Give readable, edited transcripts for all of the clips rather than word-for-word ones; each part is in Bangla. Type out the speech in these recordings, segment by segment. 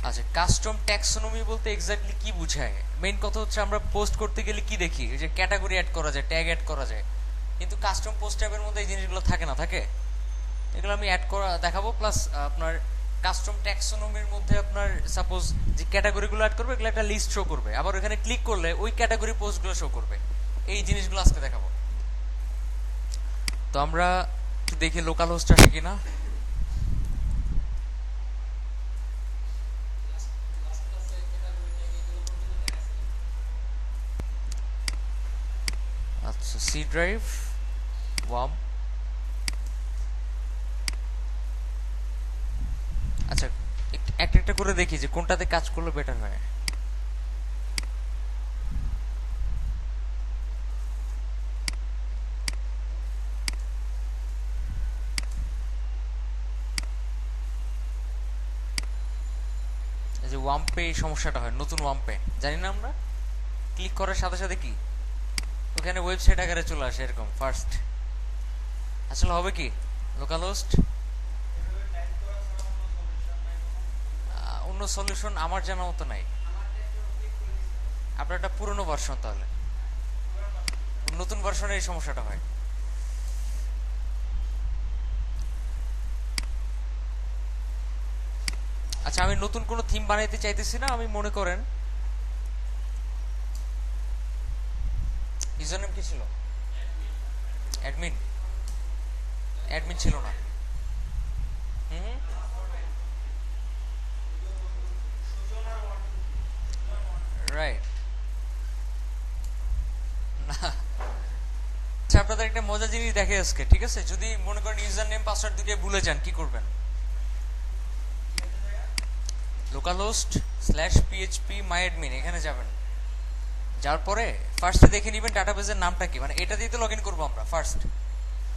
আচ্ছা, কাস্টম ট্যাক্সোনমি বলতে এক্স্যাক্টলি কি বোঝায়? মেইন কথা হচ্ছে আমরা পোস্ট করতে গেলে কি দেখি, এই যে ক্যাটাগরি অ্যাড করা যায়, ট্যাগ অ্যাড করা যায়, কিন্তু কাস্টম পোস্ট ট্যাবের মধ্যে এই জিনিসগুলো থাকে না। থাকে এগুলো আমি অ্যাড করা দেখাবো। প্লাস আপনার কাস্টম ট্যাক্সোনমির মধ্যে আপনার সাপোজ যে ক্যাটাগরিগুলো অ্যাড করবে এগুলো একটা লিস্ট শো করবে, আবার ওখানে ক্লিক করলে ওই ক্যাটাগরি পোস্টগুলো শো করবে। এই জিনিসগুলো আজকে দেখাবো। তো আমরা একটু দেখি লোকাল হোস্ট আসে কিনা। আচ্ছা, সি ড্রাইভ, ওয়াম। আচ্ছা, একটা একটা করে দেখি যে কোনটাতে কাজ করলে বেটার হয়। এই যে ওয়াম্পে এই সমস্যাটা হয়, নতুন ওয়াম্পে জানি না আমরা ক্লিক করার সাথে সাথে কি ওখানে ওয়েবসাইট আকারে চলে আসে এরকম ফার্স্ট। আসলে হবে কি, লোকাল হোস্ট অন্য সলিউশন আমার জানা মতো নাই। আপনার একটা পুরনো ভার্সন, তাহলে নতুন ভার্সনে এই সমস্যাটা হয়। আচ্ছা, আমি নতুন কোনো থিম বানাইতে চাইতেছি না। আমি মনে করেন ইউজার নেম কি ছিল? অ্যাডমিন। অ্যাডমিন ছিল না। হুম, রাইট। না, আচ্ছা, আপনাদের একটা মজা জিনিস দেখে আজকে, ঠিক আছে? যদি মনে করেন ইউজার নেম পাসওয়ার্ড দুটো ভুলে যান, কি করবেন? লোকাল হোস্ট স্ল্যাশ পিএইচপি মাই অ্যাডমিন এখানে যাবেন। যাওয়ার পরে ফার্স্টে দেখে নেবেন ডাটাবেসের নামটা কি, মানে এটা দিয়ে তো লগ ইন করবো আমরা। ফার্স্ট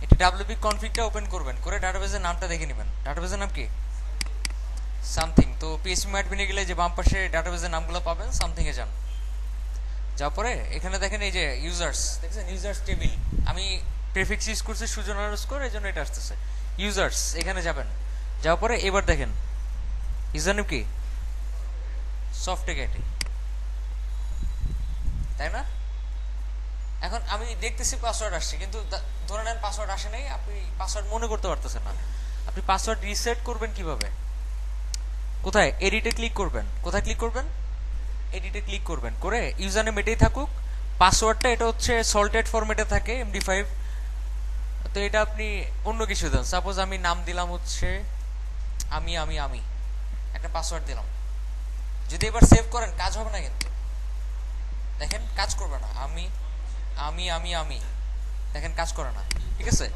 এটা ডাব্লিউপি কনফিগটা ওপেন করবেন, করে ডাটাবেসের নামটা দেখে নেবেন। ডাটাবেসের নাম কি? সামথিং। তো পিএইচপি মাই অ্যাডমিনে গেলে যে বাম পাশে ডাটাবেসের নামগুলো পাবেন, সামথিং এ যান। যাওয়ার পরে এখানে দেখেন এই যে ইউজার্স, দেখছেন ইউজার্স টেবিল। আমি প্রেফিক্স ইউজ করছি সুজন আন্ডারস্কোর, এই জন্য এটা আসতেছে। ইউজার্স এখানে যাবেন। যাওয়ার পরে এবার দেখেন ইউজার নেম কি? সফটটেক আইডি, তাই না? এখন আমি দেখতেছি পাসওয়ার্ড আসছে, কিন্তু ধরে নেন পাসওয়ার্ড আসে নাই, আপনি পাসওয়ার্ড মনে করতে পারতেছেন না। আপনি পাসওয়ার্ড রিসেট করবেন কিভাবে? কোথায়? এডিটে ক্লিক করবেন। কোথায় ক্লিক করবেন? এডিটে ক্লিক করবেন, করে ইউজার নেম এটাই থাকুক, পাসওয়ার্ডটা এটা হচ্ছে সল্টেড ফরম্যাটে থাকে MD5। তো এটা আপনি অন্য কিছু দেন। সাপোজ আমি নাম দিলাম হচ্ছে আমি আমি আমি একটা পাসওয়ার্ড দিলাম। যদি এবার সেভ করেন কাজ হবে না, কিন্তু দেখেন কাজ করবে না। আমি আমি আমি আমি দেখেন কাজ করে না, ঠিক আছে?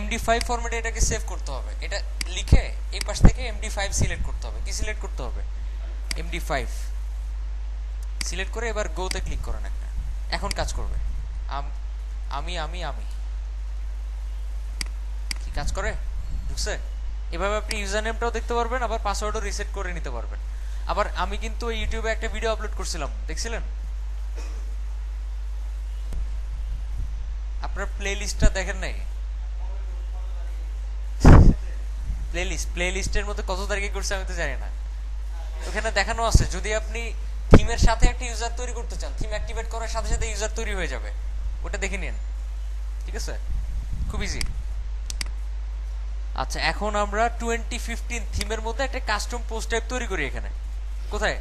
MD5 ফরম্যাটে এটাকে সেভ করতে হবে। এটা লিখে এই পাশ থেকে MD5 সিলেক্ট করতে হবে। কি সিলেক্ট করতে হবে? MD5 সিলেক্ট করে এবার গোতে ক্লিক করেন একটা। এখন কাজ করবে। আমি আমি আমি কি কাজ করে? ঢুকছে? এভাবে আপনি ইউজার নেমটাও দেখতে পারবেন, আবার পাসওয়ার্ডও রিসেট করে নিতে পারবেন। আবার আমি কিন্তু ইউটিউবে একটা ভিডিও আপলোড করছিলাম, দেখছিলেন? আপনার প্লে লিস্টটা দেখেন নাই? প্লে লিস্টের মধ্যে কত তারিখে করছে আমি তো জানি না। ওখানে দেখানো আছে যদি আপনি থিমের সাথে একটা ইউজার তৈরি করতে চান, থিম অ্যাক্টিভেট করার সাথে সাথে ইউজার তৈরি হয়ে যাবে। ওটা দেখে নিন, ঠিক আছে? খুব ইজি। আচ্ছা, এখন আমরা 2015 থিমের মধ্যে একটা কাস্টম পোস্ট টাইপ তৈরি করি এখানে। কোথায়?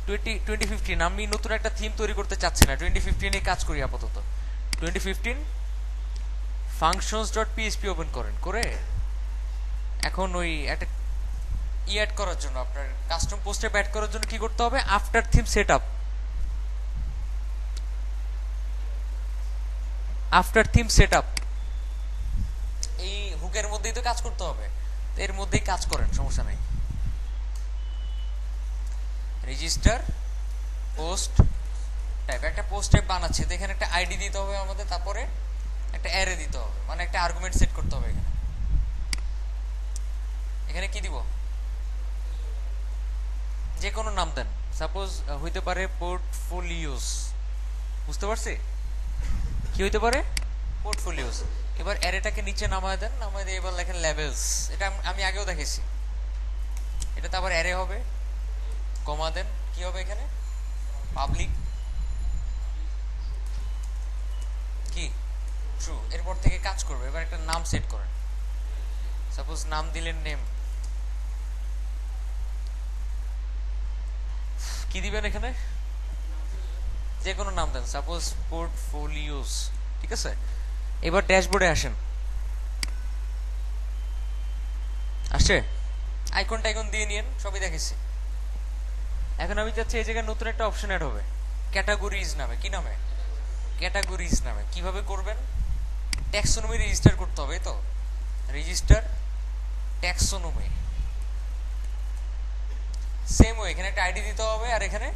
2015 আমি নতুন একটা থিম তৈরি করতে চাচ্ছি না, 2015 কাজ করি আপাতত। 2015 functions.php ওপেন করেন, করে এখন ওই একটা অ্যাড করার জন্য, আপনার কাস্টম পোস্টে অ্যাড করার জন্য কি করতে হবে? After theme setup, after theme setup এই হুকের মধ্যেই তো কাজ করতে হবে। এর মধ্যেই কাজ করেন, সমস্যা নেই। রেজিস্টার পোস্ট টাইপ, একটা পোস্ট টাইপ বানাচ্ছে, তো এখানে একটা আইডি দিতে হবে আমাদের, তারপরে একটা অ্যারে দিতে হবে, মানে একটা আর্গুমেন্ট সেট করতে হবে এখানে। এখানে কি দিব? যে কোনো নাম দেন। সাপোজ হইতে পারে পোর্টফোলিওস, বুঝতে পারছি কি হইতে পারে? পোর্টফোলিওস। এবার অ্যারেটাকে নিচে নামায় দেন, নামায় দিয়ে এবার লেখেন লেভেলস। এটা আমি আগেও দেখেছি। এটা তো আবার অ্যারে হবে, কমা দেন, কি হবে এখানে পাবলিক কি ট্রু, এরপর থেকে কাজ করবে। এবার একটা নাম সেট করেন, সাপোজ নাম দিলেন নেম, কি দিবেন এখানে যে কোনো নাম দেন, সাপোজ পোর্টফোলিওস, ঠিক আছে। এবার ড্যাশবোর্ডে আসেন, আসছে আইকন টাইকন দিয়ে নিয়েন, সবই দেখেছি। এখন আমি চাচ্ছি এই জায়গায় নতুন একটা অপশন অ্যাড হবে ক্যাটাগরিজ নামে। কি নামে? ক্যাটাগরিজ নামে। কিভাবে করবেন? ট্যাক্সোনমি রেজিস্টার করতে হবে, তো রেজিস্টার ট্যাক্সোনমি। সেম ওয়ে এখানে একটা আইডি দিতে হবে, আর এখানে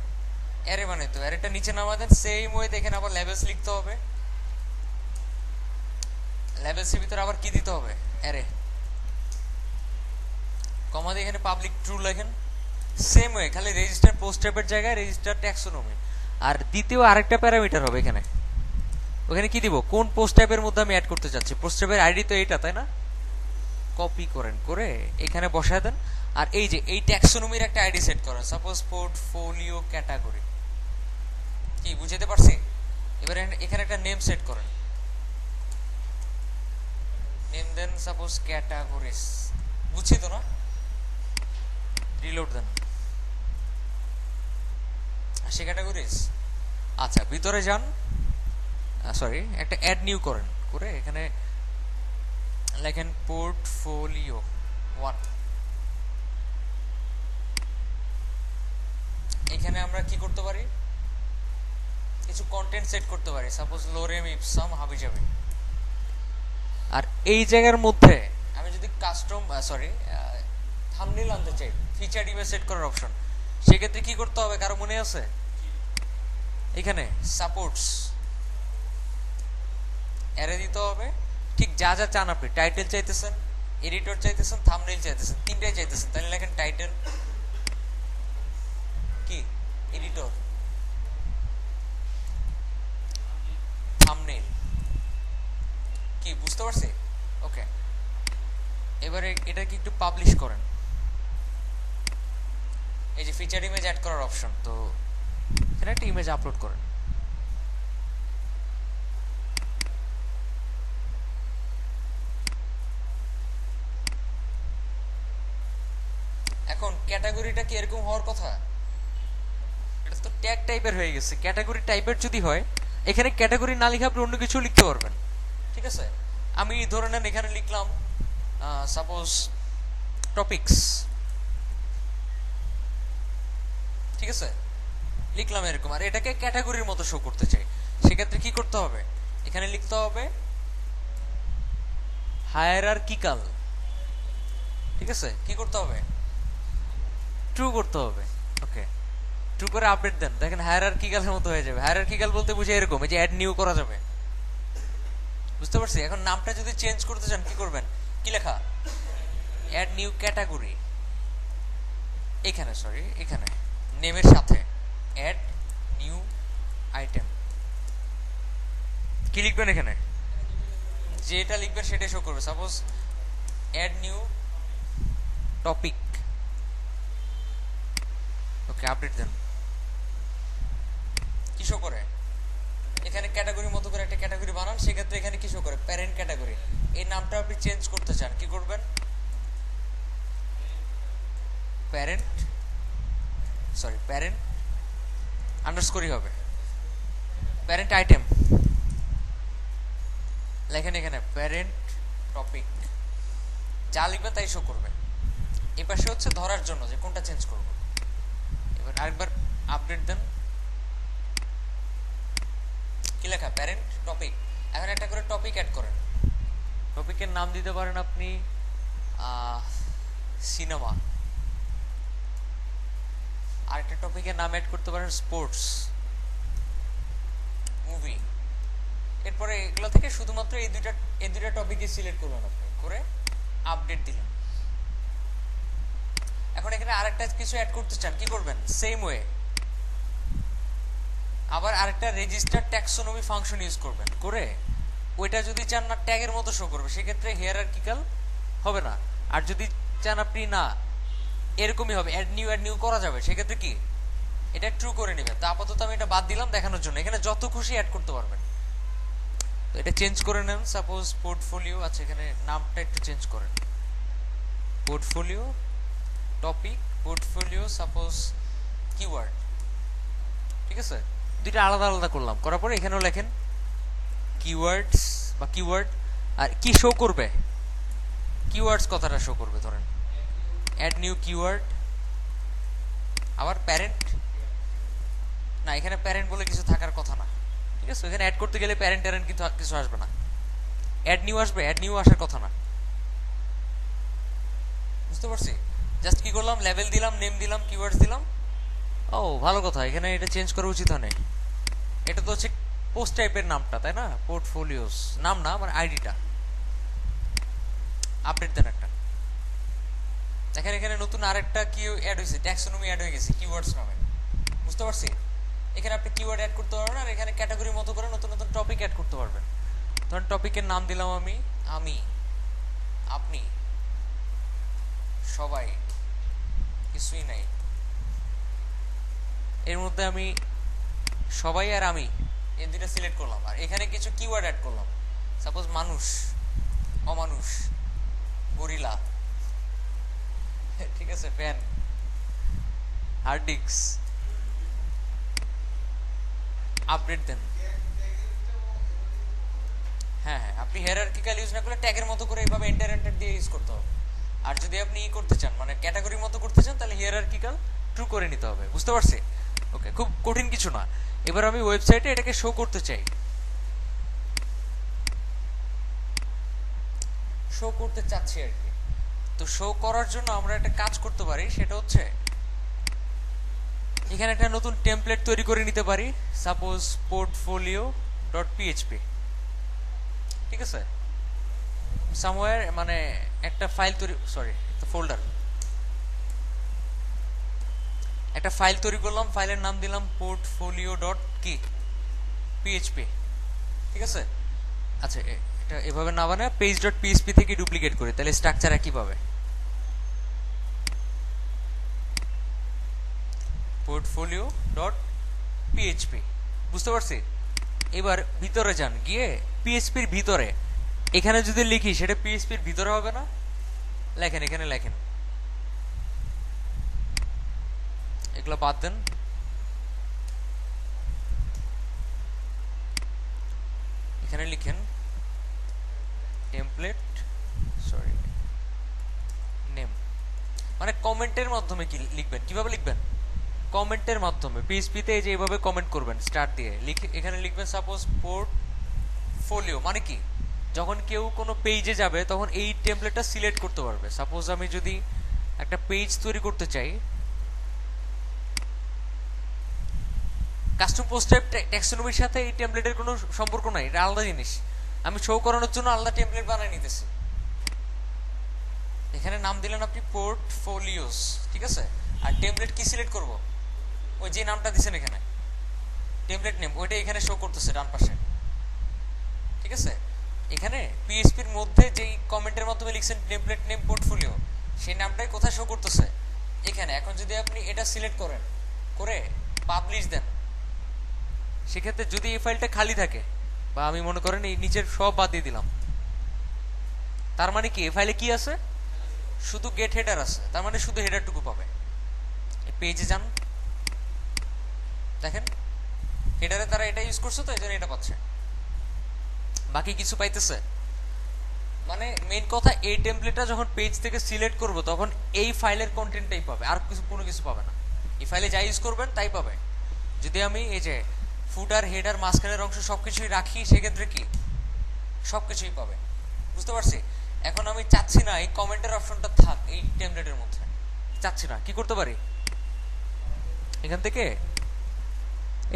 অ্যারে বানাইতে হবে। অ্যারেটা নিচে নামা দেন। সেম ওয়ে এখানে আবার লেভেলস লিখতে হবে, লেভেলসের ভিতরে আবার কি দিতে হবে? অ্যারে। কমা দিয়ে এখানে পাবলিক ট্রু লেখেন। সেম ওয়ে খালি রেজিস্টার পোস্ট টাইপের জায়গায় রেজিস্টার ট্যাক্সোনমি। আর দ্বিতীয় আরেকটা প্যারামিটার হবে এখানে, ওখানে কি দিব? কোন পোস্ট টাইপের মধ্যে আমি অ্যাড করতে চাচ্ছি। পোস্ট টাইপের আইডি তো এইটা, তাই না? কপি করেন, করে এখানে বসায় দেন। আর এই যে এই ট্যাক্সোনমির একটা আইডি সেট করেন, সাপোজ পোর্টফোলিও ক্যাটাগরি। কি বুঝতে পারছি? এবার এখানে একটা নেম সেট করেন, নেম দেন সাপোজ ক্যাটাগরিজ। বুঝছি তো না? রিলোড দেন, আসে ক্যাটাগরিজ। আচ্ছা ভিতরে যান, সরি একটা অ্যাড নিউ করেন, করে এখানে লেখেন পোর্টফোলিও 1। এখানে আমরা কি করতে পারি? কিছু কন্টেন্ট সেট করতে পারি, সাপোজ লোরেম ইপসাম হাবিজাবি। আর এই জায়গার মধ্যে আমি যদি কাস্টম থাম্বনেল আনতে চাই, ফিচার ইমেজ সেট করার অপশন, সেক্ষেত্রে কি করতে হবে? কারো মনে আছে? এখানে সাপোর্টস অ্যারে দিতে হবে। ঠিক যা যা চান আপনি, টাইটেল চাইতেছেন, এডিটর চাইতেছেন, থাম্বনেল চাইতেছেন, তিনটাই চাইতেছেন, তাহলে লেখেন টাইটেল কি এডিটর থাম্বনেল। কি বুঝতে পারছি? ওকে, এবারে এটা কি একটু পাবলিশ করেন। এই যে ফিচার ইমেজ অ্যাড করার অপশন, তো এখানে একটা ইমেজ আপলোড করেন। এখন ক্যাটাগরিটা কি এরকম হওয়ার কথা? এটা তো ট্যাগ টাইপের হয়ে গেছে। ক্যাটাগরি টাইপের যদি হয়, এখানে ক্যাটাগরি না লিখে আপনি অন্য কিছু লিখতে পারবেন, ঠিক আছে। আমি ধরে নেন এখানে লিখলাম সাপোজ টপিকস, ঠিক আছে, লিখলাম এরকম। আর এটাকে ক্যাটাগরির মতো শো করতে চাই, সেক্ষেত্রে কি করতে হবে? এখানে লিখতে হবে হায়ারার্কিক্যাল, ঠিক আছে। কি করতে হবে? ট্রু করতে হবে। ওকে, ট্রু করে আপডেট দেন, দেখেন হায়ারার্কিক্যালের মতো হয়ে যাবে। হায়ারার্কিক্যাল বলতে বুঝে এরকম, এই যে অ্যাড নিউ করা যাবে। বুঝতে পারছি? এখন নামটা যদি চেঞ্জ করতে চান কি করবেন? কি লেখা? Add new category. এখানে সরি, এখানে নেমের সাথে অ্যাড নিউ আইটেম। কি লিখবেন এখানে? যেটা লিখবেন সেটাই শো করবে। Suppose add new topic. Okay, update দেন। কি শো করে? এখানে ক্যাটাগরির মতো করে একটা ক্যাটাগরি বানান, সেক্ষেত্রে এখানে কি শো করে? Parent category. এই নামটা আপনি চেঞ্জ করতে চান, কি করবেন? প্যারেন্ট আন্ডারস্কোরই হবে, প্যারেন্ট আইটেম লেখেন এখানে, প্যারেন্ট টপিক। যা লিখবেন তাই শো করবে। এই পাশে হচ্ছে ধরার জন্য যে কোনটা চেঞ্জ করব। এবার আরেকবার আপডেট দেন। কি লেখা? Parent topic. এখন একটা করে টপিক অ্যাড করেন। টপিকের নাম দিতে পারেন আপনি সিনেমা। আরেকটা টপিকের নাম অ্যাড করতে পারেন স্পোর্টস, মুভি। এরপরে এগুলো থেকে শুধুমাত্র এই দুইটা টপিকই সিলেক্ট করবেন আপনি, করে আপডেট দিলেন। এখন এখানে আরেকটা কিছু অ্যাড করতে চান, কি করবেন? সেম ওয়ে আবার আরেকটা রেজিস্টার ট্যাক্সোনমি ফাংশন ইউজ করবেন, করে ওইটা যদি চান না ট্যাগের মতো শো করবে, সেক্ষেত্রে হিয়ারার্কিক্যাল হবে না। আর যদি চান আপনি না এরকমই হবে, অ্যাড নিউ করা যাবে, সেক্ষেত্রে কি এটা ট্রু করে নেবেন। তো আপাতত আমি এটা বাদ দিলাম দেখানোর জন্য, এখানে যত খুশি অ্যাড করতে পারবেন। তো এটা চেঞ্জ করে নেন, সাপোজ পোর্টফোলিও আছে, এখানে নামটা একটু চেঞ্জ করেন, portfolio topic, portfolio suppose keyword, ঠিক আছে, দুইটা আলাদা আলাদা করলাম, করার পরে এখানেও লেখেন কিওয়ার্ডস বা কিওয়ার্ড। আর কি শো করবে, কিওয়ার্ডস কথাটা শো করবে, ধরেন অ্যাড নিউ কিওয়ার্ড, আবার প্যারেন্ট, না এখানে প্যারেন্ট বলে কিছু থাকার কথা না, ঠিক আছে, এখানে অ্যাড করতে গেলে প্যারেন্ট ট্যারেন্ট কিন্তু কিছু আসবে না, অ্যাড নিউ আসবে, অ্যাড নিউ আসার কথা না, বুঝতে পারছি। জাস্ট কি করলাম, লেভেল দিলাম, নেম দিলাম, কিওয়ার্ডস দিলাম। ও ভালো কথা, এখানে এটা চেঞ্জ করা উচিত হয় না, এটা তো হচ্ছে পোস্ট টাইপের নামটা, তাই না, পোর্টফোলিওস নাম না, মানে আইডিটা আপডেট দেন একটা। দেখেন এখানে নতুন আরেকটা কি অ্যাড হয়েছে, ট্যাক্সোনমি অ্যাড হয়ে গেছে কিওয়ার্ডস নামে, বুঝতে পারছি। এখানে আপনি কিওয়ার্ড অ্যাড করতে পারবেন, আর এখানে ক্যাটাগরি মতো করে নতুন নতুন টপিক অ্যাড করতে পারবেন। ধরেন টপিকের নাম দিলাম আমি আপনি, সবাই, কিছুই নাই, এর মধ্যে আমি সবাই আর আমি এই দুইটা সিলেক্ট করলাম, আর এখানে কিছু কিওয়ার্ড অ্যাড করলাম, সাপোজ মানুষ, অমানুষ, গরিলা, ঠিক আছে, ফ্যান, হার্ড ডিস্ক, আপডেট দেন। হ্যাঁ হ্যাঁ, আপনি হিয়ারার্কিক্যাল ইউজ না করলে ট্যাগের মতো করে এইভাবে এন্টার এন্টার দিয়ে ইউজ করতে হবে। আর যদি আপনি ই করতে চান, মানে ক্যাটাগরির মতো করতে চান, তাহলে হিয়ারার্কিক্যাল ট্রু করে নিতে হবে, বুঝতে পারছি। ওকে, খুব কঠিন কিছু না। এবার আমি ওয়েবসাইটে এটাকে শো করতে চাই, শো করতে চাচ্ছি আর কি। তো শো করার জন্য আমরা একটা কাজ করতে পারি, সেটা হচ্ছে এখানে একটা নতুন টেমপ্লেট তৈরি করে নিতে পারি, সাপোজ পোর্টফোলিও ডট পিএইচপি, ঠিক আছে, সামওয়্যার মানে একটা ফাইল তৈরি, সরি ফোল্ডার, একটা ফাইল তৈরি করলাম, ফাইলের নাম দিলাম পোর্টফোলিও ডট কি পিএইচপি, ঠিক আছে। আচ্ছা এটা এভাবে না বানায় পেজ ডট পিএইচপি থেকে ডুপ্লিকেট করি, তাহলে স্ট্রাকচার একই পাবে, পোর্টফোলিও ডট পিএইচপি, বুঝতে পারছি। এবার ভিতরে যান, গিয়ে পিএইচপির ভিতরে এখানে যদি লিখি, সেটা পিএইচপির ভিতরে হবে না, লেখেন এখানে লেখেন, এগুলো বাদ দেন, এখানে লিখেন টেমপ্লেট, সরি নেম, মানে কমেন্টের মাধ্যমে কি লিখবেন, কিভাবে লিখবেন, কমেন্টের মাধ্যমে পিএইচপিতে এই যে এইভাবে কমেন্ট করবেন স্টার্ট দিয়ে, লিখে এখানে লিখবেন সাপোজ পোর্টফোলিও, মানে কি যখন কেউ কোনো পেজে যাবে তখন এই টেমপ্লেটটা সিলেক্ট করতে পারবে। সাপোজ আমি যদি একটা পেজ তৈরি করতে চাই, কাস্টম পোস্ট টাইপ ট্যাক্সোনমির সাথে এই টেমপ্লেটের কোনো সম্পর্ক নাই, এটা আলাদা জিনিস, আমি শো করানোর জন্য আলাদা টেমপ্লেট বানিয়ে নিতেছি। এখানে নাম দিলেন আপনি পোর্টফোলিওস, ঠিক আছে, আর টেমপ্লেট কি সিলেক্ট করব, ওই যে নামটা দিছেন এখানে টেমপ্লেট নেম, ওইটা এখানে শো করতেছে ডান পাশে, ঠিক আছে। এখানে পিএইচপির মধ্যে যেই কমেন্টের মাধ্যমে লিখছেন টেমপ্লেট নেম পোর্টফোলিও, সেই নামটাই কোথায় শো করতেছে, এখানে। এখন যদি আপনি এটা সিলেক্ট করেন, করে পাবলিশ দেন, সেক্ষেত্রে যদি এই ফাইলটা খালি থাকে, বা আমি মনে করেন এই নিচের সব বাদ দিয়ে দিলাম, তার মানে কি এই ফাইলে কি আছে, শুধু গেট হেডার আছে, তার মানে শুধু হেডারটুকু পাবে। পেজে যান, দেখেন হেডারে তারা এটা ইউজ করছে, তো এই জন্য এটা পাচ্ছে, বাকি কিছু পাইতেছে। মানে মেইন কথা, এই টেমপ্লেটটা যখন পেজ থেকে সিলেক্ট করব, তখন এই ফাইলের কন্টেন্টটাই পাবে, আর কিছু কোনো কিছু পাবে না। এই ফাইলে যা ইউজ করবেন তাই পাবে। যদি আমি এই যে ফুটার হেডার মাঝখানের অংশ সবকিছুই রাখি, সেক্ষেত্রে কি সবকিছুই পাবে, বুঝতে পারছি। এখন আমি চাচ্ছি না এই কমেন্টের অপশনটা থাক এই টেমপ্লেটের মধ্যে, চাচ্ছি না, কি করতে পারি, এখান থেকে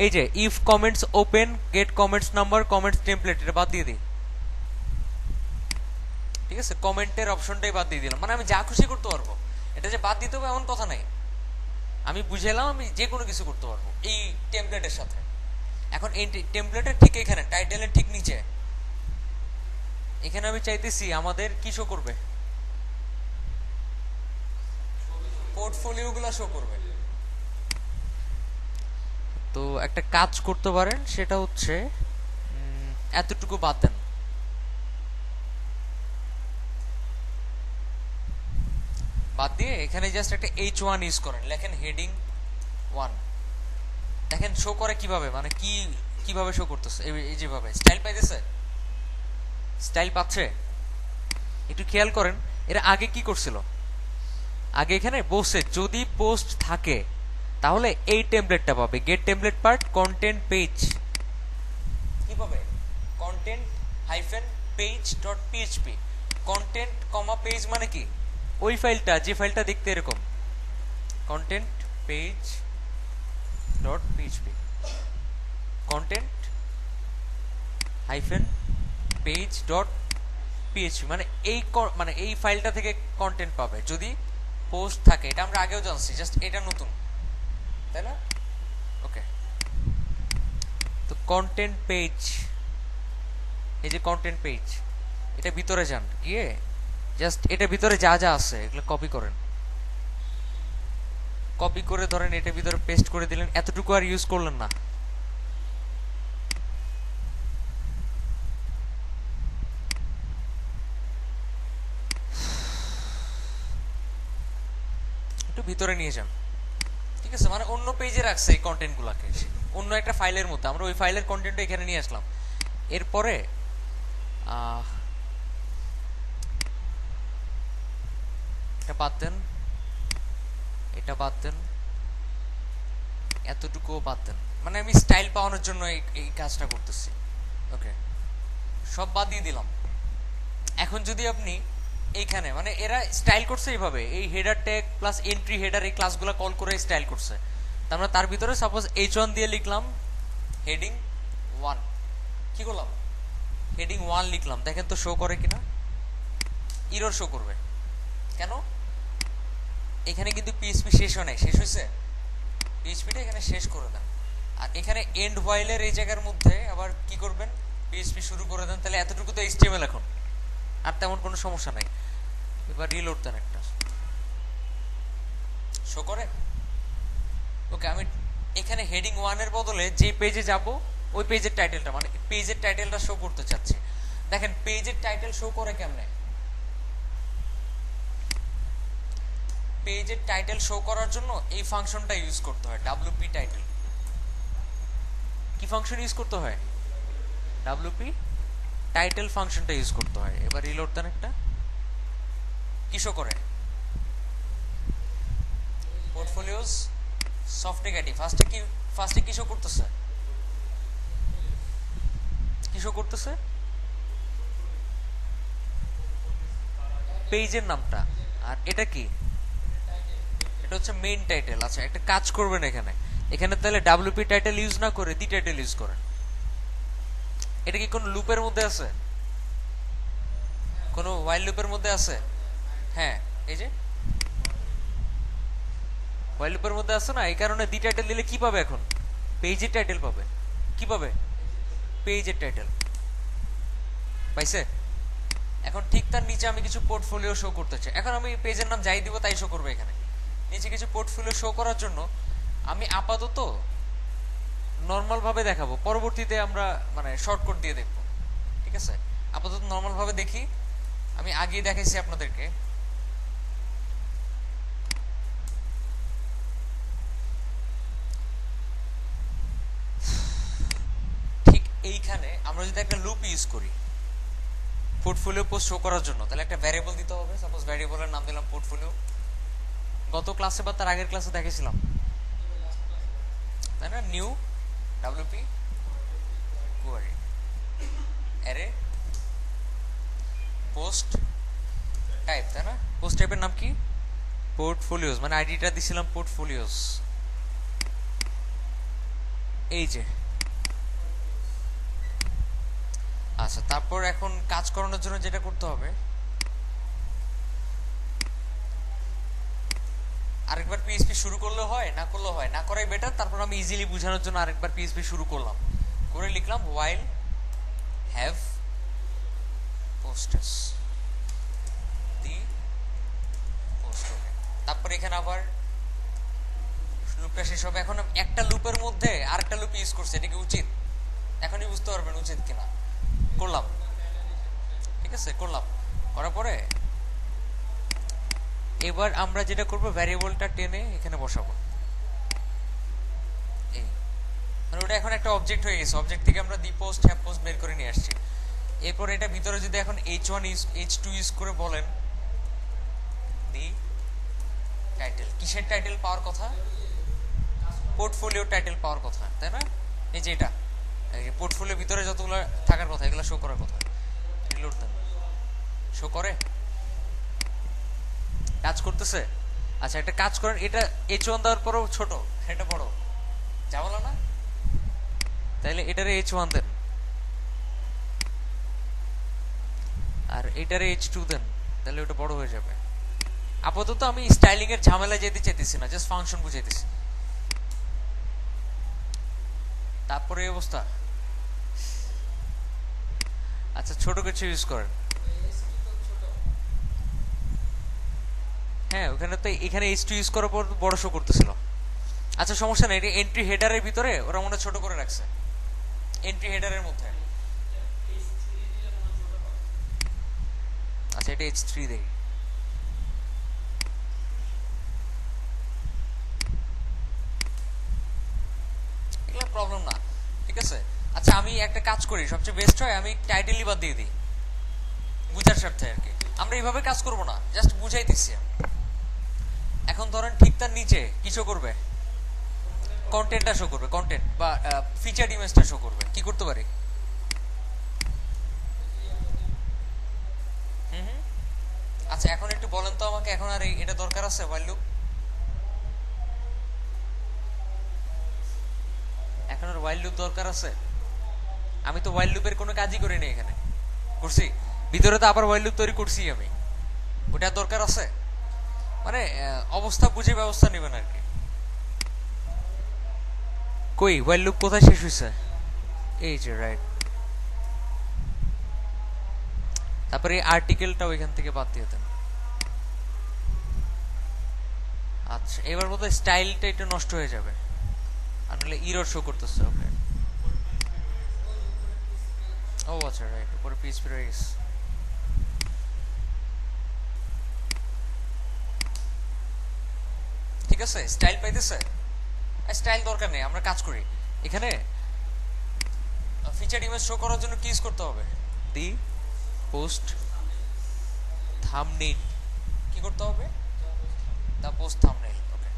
এই যে if comments open get comments number comments template, এটা বাদ দিয়ে দিই, ঠিক আছে, কমেন্টের অপশনটাই বাদ দিয়ে দিলাম, মানে আমি যা খুশি করতে পারবো, এটা যে বাদ দিতে হবে এমন কথা নাই, আমি বুঝালাম আমি যে কোনো কিছু করতে পারবো এই টেমপ্লেটের সাথে। এখন এই টেমপ্লেটের ঠিক এখানে টাইটেলের ঠিক নিচে এখানে আমি চাইতেছি আমাদের কি শো করবে, পোর্টফোলিওগুলো শো করবে। তো একটা কাজ করতে পারেন, সেটা হচ্ছে এতটুকু বাদ দেন, বাদ দিয়ে এখানে জাস্ট একটা H1 ইউজ করেন, লেখেন হেডিং 1। দেখেন শো করে কিভাবে, মানে কিভাবে শো করতেছে, এই যেভাবে স্টাইল পাইতেছে, স্টাইল পাচ্ছে। একটু খেয়াল করেন এরা আগে কি করছিল, আগে এখানে বসে যদি পোস্ট থাকে তাহলে এই টেমপ্লেটটা পাবে, get template part content page, কি পাবে, content hyphen page dot PHP. Content comma page মানে কি, ওই ফাইলটা, যে ফাইলটা দেখতে এরকম, content page dot PHP, content hyphen page dot PHP, মানে এই ফাইলটা থেকে কন্টেন্ট পাবে যদি পোস্ট থাকে। এটা আমরা আগেও জানছি, জাস্ট এটা নতুন, তাই না? ওকে, তো কন্টেন্ট পেজ, এই যে কন্টেন্ট পেজ, এটা ভিতরে যান, গিয়ে জাস্ট এটা ভিতরে যা যা আছে এগুলো কপি করেন, কপি করে ধরেন এটা ভিতরে পেস্ট করে দিলেন, এতটুকু আর ইউজ করলেন না। একটু ভিতরে নিয়ে যান, ঠিক আছে, মানে অন্য পেজে রাখছে এই কন্টেন্ট গুলাকে, অন্য একটা ফাইলের মধ্যে, আমরা ওই ফাইলের কন্টেন্টটা এখানে নিয়ে আসলাম। এরপরে এটা বাদ দেন, এটা বাদ দেন, এতটুকুও বাদ দেন, মানে আমি স্টাইল পাওয়ানোর জন্য এই কাজটা করতেছি। ওকে, সব বাদ দিয়ে দিলাম। এখন যদি আপনি এইখানে, মানে এরা স্টাইল করছে এইভাবে, এই header tag plus entry header এই ক্লাসগুলো কল করে স্টাইল করছে। আমরা তার ভিতরে সাপোজ H1 দিয়ে লিখলাম হেডিং 1, কি করলাম, হেডিং 1 লিখলাম, দেখেন তো শো করে কিনা, এরর শো করবে। কেন, এখানে কিন্তু পিএইচপি শেষ হয় নাই, শেষ হয়েছে, পিএইচপিটা এখানে শেষ করে দেন। আর এখানে এন্ড হোয়াইলের এই জায়গার মধ্যে আবার কি করবেন, পিএইচপি শুরু করে দেন, তাহলে এতটুকু তো এইচটিএমএল এখন, আর তেমন কোনো সমস্যা নাই। এবার রিলোড দেন, একটা শো করে। ওকে, আমি এখানে হেডিং 1 এর বদলে যে পেজে যাব ওই পেজের টাইটেলটা, মানে পেজের টাইটেলটা শো করতে চাচ্ছি। দেখেন পেজের টাইটেল শো করে কেমনে, পেজের টাইটেল শো করার জন্য এই ফাংশনটা ইউজ করতে হয়, WP টাইটেল। কি ফাংশন ইউজ করতে হয়, WP টাইটেল ফাংশনটা ইউজ করতে হয়। এবার রিলোড দেন, একটা কি শো করে, পোর্টফোলিওস সফট নেগেটিভ। ফার্স্টে কি শো করতেছে, কি শো করতেছে, পেজের নামটা। আর এটা কি, এটা হচ্ছে মেইন টাইটেল। আচ্ছা, একটা কাজ করবেন এখানে, এখানে তাহলে WP টাইটেল ইউজ না করে দি টাইটেল ইউজ করেন। এটা কি কোন লুপের মধ্যে আছে, কোন ওয়াইল লুপের মধ্যে আছে? হ্যাঁ, এই যে ওয়াইল লুপের মধ্যে আছে না, এই কারণে দি টাইটেল দিলে কি পাবে, এখন পেজের টাইটেল পাবে। কি পাবে, পেজের টাইটেল পাইছে। এখন ঠিক তার নিচে আমি কিছু পোর্টফোলিও শো করতে চাই, এখন আমি পেজের নাম যাই দিব তাই শো করবে। এখানে নিচে কিছু পোর্টফোলিও শো করার জন্য আমি আপাতত নর্মাল ভাবে দেখাবো, পরবর্তীতে আমরা মানে শর্টকাট দিয়ে দেখব, ঠিক আছে। আপাতত নর্মাল ভাবে দেখি, আমি আগেই দেখাইছি আপনাদেরকে। ঠিক এইখানে আমরা যদি একটা লুপ ইউজ করি পোর্টফোলিও পোস্ট শো করার জন্য, তাহলে একটা ভ্যারিয়েবল দিতে হবে। সাপোজ ভ্যারিয়েবলের নাম দিলাম পোর্টফোলিও। গত ক্লাসে বা তার আগের ক্লাসে দেখেছিলাম, তাই না, new WP query array post type, তাই না। পোস্ট টাইপের নাম কি, পোর্টফোলিওস, মানে আইডিটা দিছিলাম পোর্টফোলিওস। এই যে, আচ্ছা, তারপর এখন কাজ করানোর জন্য যেটা করতে হবে, আরেকবার পিএইচপি শুরু করলে হয়, না করলেও হয়, না করাই বেটার। তারপর আমি ইজিলি বোঝানোর জন্য আরেকবার পিএইচপি শুরু করলাম, করে লিখলাম while have posted the post। তারপর এখানে আবার লুপটা শেষ হবে। এখন একটা লুপের মধ্যে আরেকটা লুপ ইউজ করছে, এটা কি উচিত? এখনই বুঝতে পারবেন উচিত কিনা। করলাম, ঠিক আছে, করলাম। করার পরে এবার আমরা যেটা করব, ভ্যারিয়েবলটা টেনে এখানে বসাবো। এই মানে ওটা এখন একটা অবজেক্ট হয়ে গেছে। অবজেক্ট থেকে আমরা দি পোস্ট হ্যাভ পোস্ট বের করে নিয়ে আসছি। এরপর এটা ভিতরে যদি এখন h1 h2 ইউজ করে বলেন, দি টাইটেল, কিসের টাইটেল পাওয়ার কথা? পোর্টফোলিও টাইটেল পাওয়ার কথা, তাই না? এই যে এটা পোর্টফোলিও ভিতরে যতগুলো থাকার কথা, এগুলো শো করার কথা। রিলোড দেন, শো করে, কাজ করতেছে। আচ্ছা একটা কাজ করেন, এটা h1 দেওয়ার পরেও ছোট, এটা বড়, ঝামেলা না? তাইলে এটারে h1 দেন, আর এটারে h2 দেন, তাহলে ওটা বড় হয়ে যাবে। আপাতত আমি স্টাইলিং এর ঝামেলা যেতে চাইতেছি না, জাস্ট ফাংশন বুঝাইতেছি। তারপরে এই অবস্থা। আচ্ছা ছোট কিছু ইউজ করেন। হ্যাঁ ওখানে তো, এখানে h2 ইউজ করার পর বড় শো করতেছিল। আচ্ছা সমস্যা নেই, এটা এন্ট্রি হেডারের ভিতরে ওরা মনে ছোট করে রাখছে, এন্ট্রি হেডারের মধ্যে। আচ্ছা এটা h3 দেখি। এগুলো প্রবলেম না, ঠিক আছে। আচ্ছা আমি একটা কাজ করি, সবচেয়ে বেস্ট হয় আমি টাইটেলই বাদ দিয়ে দিই বুঝার স্বার্থে আর কি। আমরা এইভাবে কাজ করব না, জাস্ট বুঝাইতেছি। এখন ধরেন ঠিক তার নিচে কিছু করবে, কন্টেন্টটা শো করবে, কন্টেন্ট বা ফিচার ইমেজটা শো করবে। কি করতে পারি? আচ্ছা এখন একটু বলেন তো আমাকে, এখন আর এটা দরকার আছে while loop? এখন আর while loop দরকার আছে? আমি তো while loop এর কোনো কাজই করিনি এখানে, করছি ভিতরে তো আবার while loop তৈরি করছি আমি। ওটা দরকার আছে? মানে অবস্থা বুঝে ব্যবস্থা নেবেন আর কি। কই while loop কোথায় শেষ হয়েছে? এই যে রাইট। তারপরে এই আর্টিকেলটা ওইখান থেকে বাদ দিয়ে দেন। আচ্ছা এবার বোধহয় স্টাইলটা একটু নষ্ট হয়ে যাবে, আর নাহলে ইরর শো করতেছে। ওকে ও আচ্ছা রাইট, উপরে পিএইচপি রয়ে গেছে। ঠিক আছে স্টাইল পাইতেছে। স্টাইল দরকার নেই, আমরা কাজ করি এখানে। ফিচার ইমেজ শো করার জন্য কি ইউজ করতে হবে? The post thumbnail. কি করতে হবে? The post thumbnail. Okay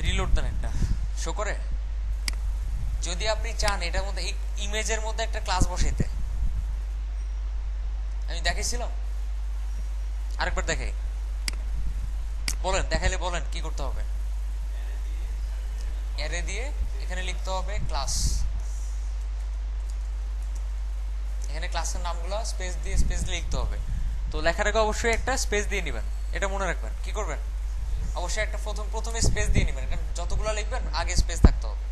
reload দেন, একটা শো করে। যদি আপনি চান এটার মধ্যে, এই ইমেজের মধ্যে একটা ক্লাস বসাইতে, আমি দেখাইছিলাম, আরেকবার দেখাই। বলেন, দেখাইলে বলেন কি করতে হবে। অ্যারে দিয়ে এখানে লিখতে হবে ক্লাস। এখানে ক্লাসের নামগুলো স্পেস দিয়ে লিখতে হবে। তো লেখার আগে অবশ্যই একটা স্পেস দিয়ে নেবেন, এটা মনে রাখবেন। কি করবেন? অবশ্যই একটা প্রথমে স্পেস দিয়ে নেবেন, কারণ যতগুলো লিখবেন আগে স্পেস থাকতে হবে।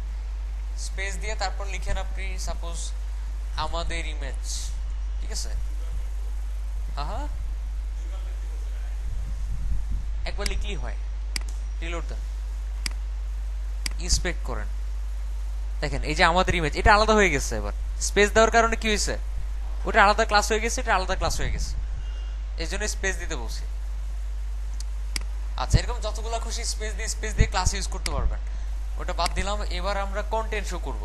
স্পেস দিয়ে তারপর লিখেন আপনি সাপোজ আমাদের ইমেজ, ঠিক আছে। হ্যাঁ একবার লিখলেই হয়। রিলোড দেন, ইন্সপেক্ট করেন, দেখেন এই যে আমাদের ইমেজ, এটা আলাদা হয়ে গেছে। এবার স্পেস দেওয়ার কারণে কি হয়েছে? ওটা আলাদা ক্লাস হয়ে গেছে, এটা আলাদা ক্লাস হয়ে গেছে, এই জন্য স্পেস দিতে বলছি। আচ্ছা এরকম যতগুলো খুশি স্পেস দিয়ে ক্লাস ইউজ করতে পারবেন। ওটা বাদ দিলাম। এবার আমরা কন্টেন্ট শো করব,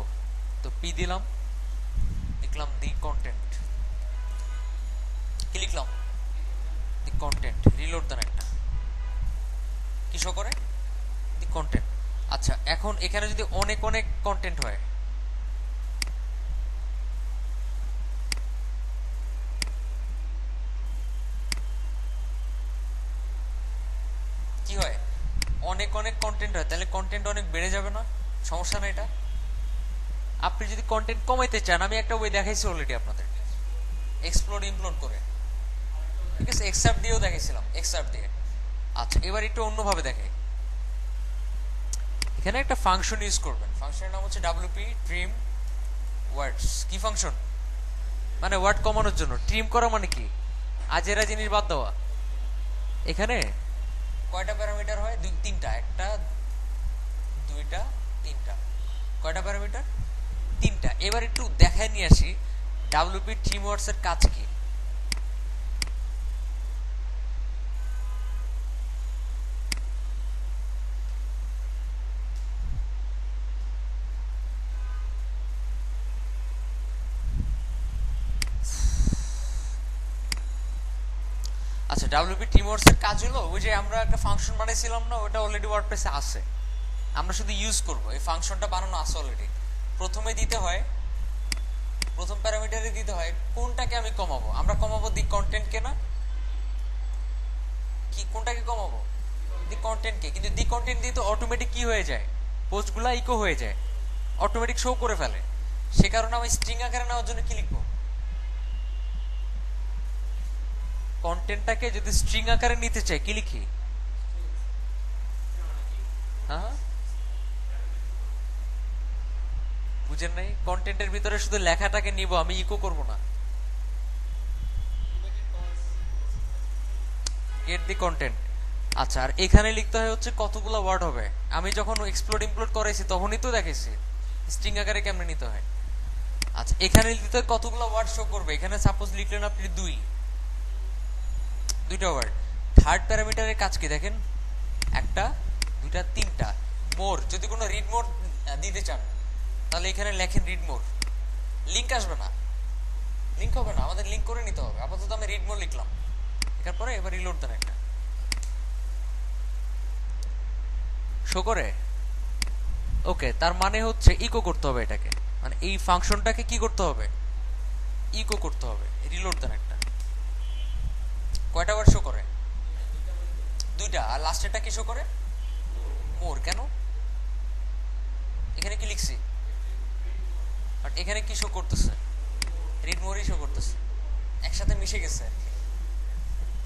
তো পি দিলাম, লিখলাম দি কন্টেন্ট। কি লিখলাম? দি কন্টেন্ট। রিলোড দেন, একটা কি শো করে? দি কন্টেন্ট। আচ্ছা এখন এখানে যদি অনেক কন্টেন্ট হয়, কি হয়? অনেক কন্টেন্ট হয়, তাহলে কন্টেন্ট অনেক বেড়ে যাবে না? সমস্যা না এটা। আপনি যদি কন্টেন্ট কমাইতে চান, আমি একটা ওয়ে দেখাইছি অলরেডি আপনাদের, এক্সপ্লোড ইমপ্লোড করে, ঠিক আছে। এক্সেপ্ট দিয়েও দেখাইছিলাম, এক্সেপ্ট দিয়ে। আচ্ছা এবার একটু অন্যভাবে দেখাই। এখানে একটা ফাংশন ইউজ করবেন, ফাংশনের নাম হচ্ছে wp trim words। কি ফাংশন? মানে ওয়ার্ড কমানোর জন্য। ট্রিম করা মানে কি? আজেরা জিনিস বাদ দেওয়া। এখানে কয়টা প্যারামিটার হয়? তিনটা। একটা, দুইটা, তিনটা। কয়টা প্যারামিটার? তিনটা। এবার একটু দেখায় নিয়ে আসি ডাব্লিউপি থিমওয়ার্কস এর কাজ কি। আচ্ছা, ডাব্লিউপি থিমওয়ার্কস এর কাজ হলো ওই যে আমরা একটা ফাংশন বানাইছিলাম না, ওটা অলরেডি ওয়ার্ডপ্রেসে আছে, আমরা শুধু ইউজ করব। এই ফাংশনটা বানানো আছে অলরেডি। প্রথমে দিতে হয়, প্রথম প্যারামিটারে দিতে হয় কোনটাকে আমি কমাবো। আমরা কমাবো দি কন্টেন্টকে না, কি কোনটাকে কমাবো? দি কন্টেন্টকে। কিন্তু দি কন্টেন্ট দিয়ে তো অটোমেটিক কি হয়ে যায়, পোস্টগুলা ইকো হয়ে যায়, অটোমেটিক শো করে ফেলে। সে কারণে আমি স্ট্রিং আকারে নেওয়ার জন্য কি লিখবো? কন্টেন্টটাকে যদি স্ট্রিং আকারে নিতে চাই কি লিখি? হ্যাঁ, বুঝেন নাই? কন্টেন্টের ভিতরে শুধু লেখাটাকে নিব, আমি ইকো করব না। গেট দি কন্টেন্ট। আচ্ছা, আর এখানে লিখতে হয় হচ্ছে কতগুলো ওয়ার্ড হবে। আমি যখন এক্সপ্লোড ইমপ্লোড করাইছি তখনই তো দেখেছি স্ট্রিং আকারে কেমনে নিতে হয়। আচ্ছা, এখানে লিখতে হয় কতগুলো ওয়ার্ড শো করবে। এখানে সাপোজ লিখলেন আপনি দুইটা ওয়ার্ড। থার্ড প্যারামিটারের কাজ কি দেখেন? একটা, দুইটা, তিনটা। মোর, যদি কোনো রিড মোর দিতে চান তাহলে এখানে লেখেন রিড মোর। লিঙ্ক আসবে না, লিঙ্ক হবে না, আমাদের লিঙ্ক করে নিতে হবে। আপাতত আমি রিড মোর লিখলাম, এটার পরে এবার রিলোড দেন। একটা শো করে, ওকে। তার মানে হচ্ছে ইকো করতে হবে এটাকে, মানে এই ফাংশনটাকে কি করতে হবে? ইকো করতে হবে। রিলোড দেন একটা। কয়টা বার শো করে? দুইটা। আর লাস্টেরটা কি শো করে? মোর। কেন? এখানে কি লিখছি? বাট এখানে কি শো করতেছে? রিড মোরই শো করতেছে। একসাথে মিশে গেছে আর কি।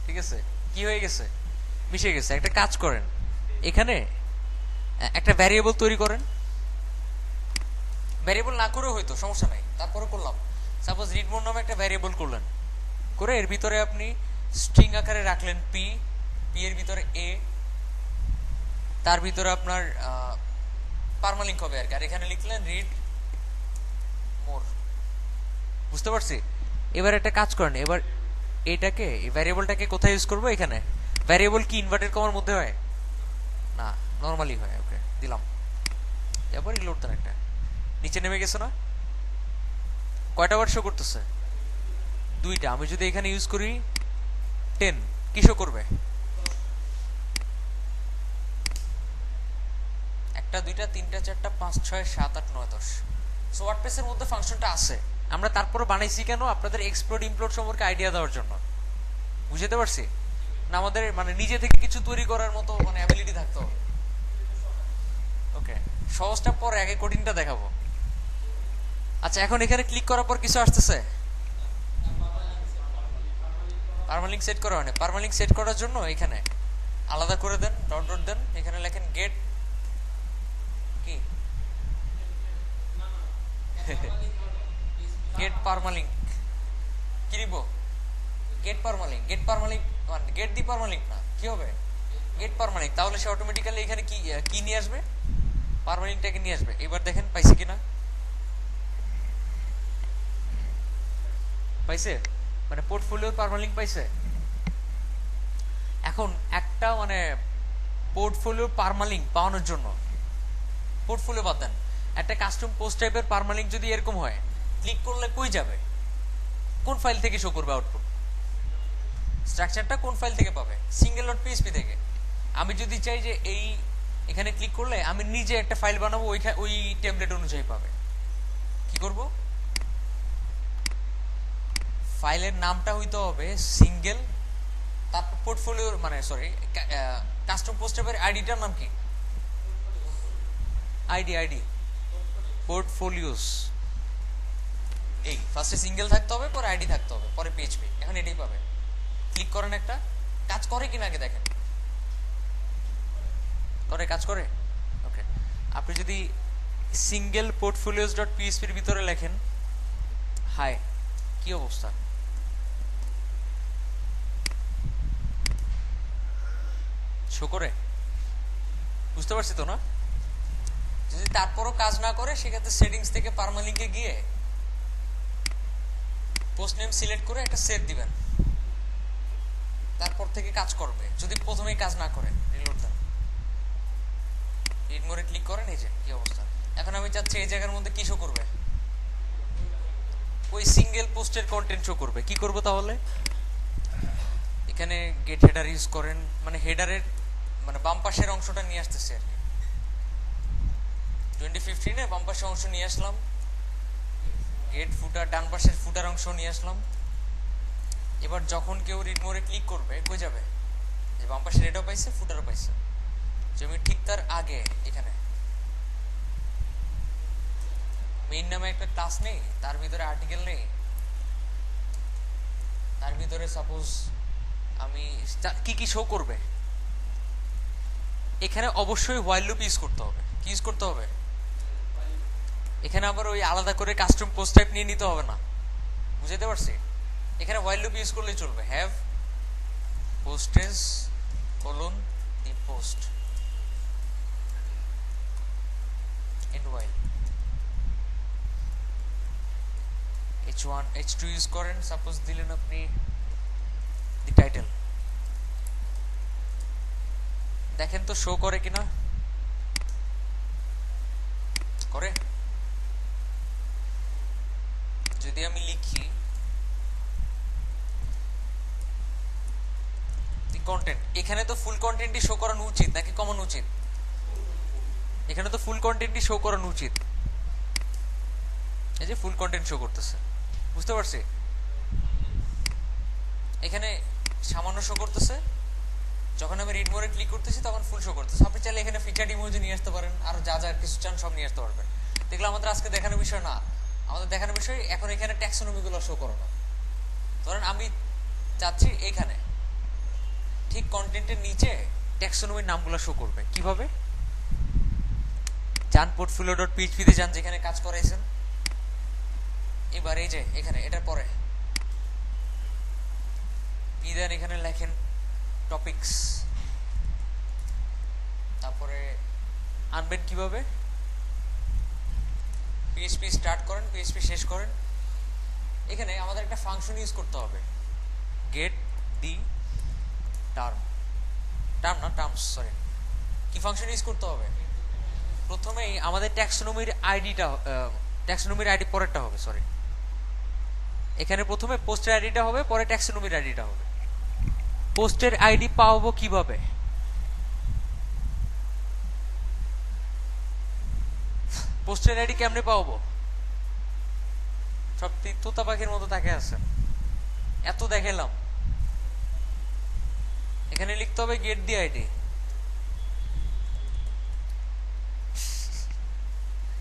ঠিক আছে, কি হয়ে গেছে? মিশে গেছে। একটা কাজ করেন, এখানে একটা ভ্যারিয়েবল তৈরি করেন। ভ্যারিয়েবল না করেও হয়তো সমস্যা নাই, তারপরে করলাম। সাপোজ রিড মোর নামে একটা ভ্যারিয়েবল করলেন, করে এর ভিতরে আপনি স্ট্রিং আকারে রাখলেন পি, পি এর ভিতরে এ, তার ভিতরে আপনার পারমালিঙ্ক হবে আর কি। আর এখানে লিখলেন রিড মোর। বুঝতে পারছি? এবার একটা কাজ করেন, এবার এটাকে, এই ভ্যারিয়েবলটাকে কোথায় ইউজ করবো? এখানে। ভ্যারিয়েবল কি ইনভার্টেড কমার মধ্যে হয় না? নরমালি হয়। ওকে, দিলাম। এরপর রিলোড দেন একটা। নিচে নেমে গেছে না? কয়টা ওয়ার্ড শো করতেছে? দুইটা। আমি যদি এখানে ইউজ করি 10, কি শো করবে? একটা, দুইটা, তিনটা, চারটা, 5, 6, 7, 8, 9, 10। সো ওয়ার্ডপ্রেসের মধ্যে ফাংশনটা আছে। আমরা তারপরে বানাইছি কেন? আপনাদের এক্সপ্লোড ইমপ্লোড সম্পর্কে আইডিয়া দেওয়ার জন্য। বুঝতে পারছি না? আমাদের মানে নিজে থেকে কিছু তৈরি করার মতো মানে অ্যাবিলিটি থাকতে হবে। ওকে, সহজটা পরে, আগে কঠিনটা দেখাবো। আচ্ছা, এখন এখানে ক্লিক করার পর কিছু আসতেছে? পারমালিঙ্ক সেট করা হয় না। পারমালিঙ্ক সেট করার জন্য এখানে আলাদা করে দেন, ডট ডট দেন, এখানে লেখেন গেট কি গেট পারমালিঙ্ক। কি দিব? Get permalink. গেট পারমালিঙ্ক মানে গেট দি পারমালিঙ্ক না, কি হবে? Get permalink. তাহলে সে অটোমেটিক্যালি এখানে কি কি নিয়ে আসবে? পারমালিঙ্কটাকে নিয়ে আসবে। এবার দেখেন পাইছে কিনা? পাইছে, মানে পোর্টফোলিওর পারমালিঙ্ক পাইছে। এখন একটা মানে পোর্টফোলিওর পারমালিঙ্ক পাওয়ানোর জন্য, পোর্টফোলিও বাদ দেন, একটা কাস্টম পোস্ট টাইপের পারমালিঙ্ক যদি এরকম হয়, ক্লিক করলে কই যাবে? কোন ফাইল থেকে শো করবে আউটপুট? স্ট্রাকচারটা কোন ফাইল থেকে পাবে? সিঙ্গেল ডট পিএইচপি থেকে। আমি যদি চাই যে এই এখানে ক্লিক করলে আমি নিজে একটা ফাইল বানাবো, ওই টেমপ্লেট অনুযায়ী পাবে। কি করব? ফাইলের নামটা হইতে হবে সিঙ্গেল, তারপর পোর্টফোলিও মানে সরি কাস্টম পোস্ট টাইপের আইডিটার নাম কি? ID portfolios. এই ফার্স্টে সিঙ্গেল থাকতে হবে, পরে আইডি থাকতে হবে, পরে পিএইচপি। এখন এটাই পাবে। ক্লিক করেন একটা। কাজ করে কিনা আগে দেখেন। করে, কাজ করে। ওকে, আপনি যদি সিঙ্গেল পোর্টফোলিওস ডট পিএইচপির ভিতরে লেখেন হাই, কি অবস্থা? শো করে? বুঝতে পারছি তো না? যদি তারপরও কাজ না করে সেক্ষেত্রে সেটিংস থেকে পার্মালিঙ্কে গিয়ে পোস্ট নেম সিলেক্ট করে একটা সেভ দিবেন, তারপর থেকে কাজ করবে। যদি প্রথমেই কাজ না করে রিলোড দেন, রিড মোরে ক্লিক করেন, এই যে কি অবস্থা। এখন আমি চাচ্ছি এই জায়গার মধ্যে কি শো করবে, ওই সিঙ্গেল পোস্টের কন্টেন্ট শো করবে। কি করব তাহলে? এখানে গেট হেডার ইউজ করেন, মানে হেডারের মানে বাম পাশের অংশটা নিয়ে আসতেছে আর কি। 2015-এ বাম পাশের অংশ নিয়ে আসলাম, গেট ফুটার ডান পাশের ফুটার অংশ নিয়ে আসলাম। এবার যখন কেউ রিড মোরে ক্লিক করবে কই যাবে, যে বাম পাশে রেডও পাইছে ফুটারও পাইছে, যে আমি ঠিক তার আগে এখানে মেইন নামে একটা ক্লাস নেই, তার ভিতরে আর্টিকেল নেই, তার ভিতরে সাপোজ আমি কি কি শো করবে, এখানে অবশ্যই হোয়াইল লুপ ইউজ করতে হবে। কি ইউজ করতে হবে? এখানে আবার ওই আলাদা করে কাস্টম পোস্ট টাইপ নিয়ে নিতে হবে না, বুঝতে পারছি? এখানে হোয়াইল লুপ ইউজ করলেই চলবে। Have posts colon the post end while. h1 h2 use করেন, সাপোজ দিলেন আপনি দি টাইটেল। দেখেন তো শো করে কিনা, করে? যদি আমি লিখি দি কন্টেন্ট, এখানে তো ফুল কন্টেন্টই শো করানো উচিত নাকি কমানো উচিত? এখানে তো ফুল কন্টেন্টই শো করানো উচিত। এই যে ফুল কন্টেন্ট শো করতেছে, বুঝতে পারছি? এখানে সামান্য শো করতেছে, যখন আমি রিড মোরে ক্লিক করতেছি তখন ফুল শো করতেছে। আপনি চাইলে এখানে ফিচার ইমোজি নিয়ে আসতে পারেন, আর যা যা কিছু চান সব নিয়ে আসতে পারবেন। দেখলে আমাদের আজকে দেখানোর বিষয় না, আমাদের দেখানোর বিষয় এখন এখানে ট্যাক্সোনমিগুলো শো করানো। ধরেন আমি চাচ্ছি এখানে ঠিক কন্টেন্টের নিচে ট্যাক্সোনমির নামগুলো শো করবে। কিভাবে? যান portfolio.php তে যান, যেখানে কাজ করাইছেন। এবার এই যে এখানে এটার পরে দেন, এখানে লেখেন টপিকস, তারপরে আনবেন কিভাবে? PHP স্টার্ট করেন, PHP শেষ করেন। এখানে আমাদের একটা ফাংশন ইউজ করতে হবে, গেট দি টার্মস, সরি, কি ফাংশন ইউজ করতে হবে? প্রথমেই আমাদের ট্যাক্সোনমির আইডি পরেরটা হবে, সরি, এখানে প্রথমে পোস্টের আইডিটা হবে, পরে ট্যাক্সোনমির আইডিটা হবে। পোস্টের আইডি পাবো কিভাবে? পোস্টের আইডি কেমনে পাবো? সব তোতা পাখির মতো তাকে আছে, এত দেখালাম। এখানে লিখতে হবে গেট দি আইডি।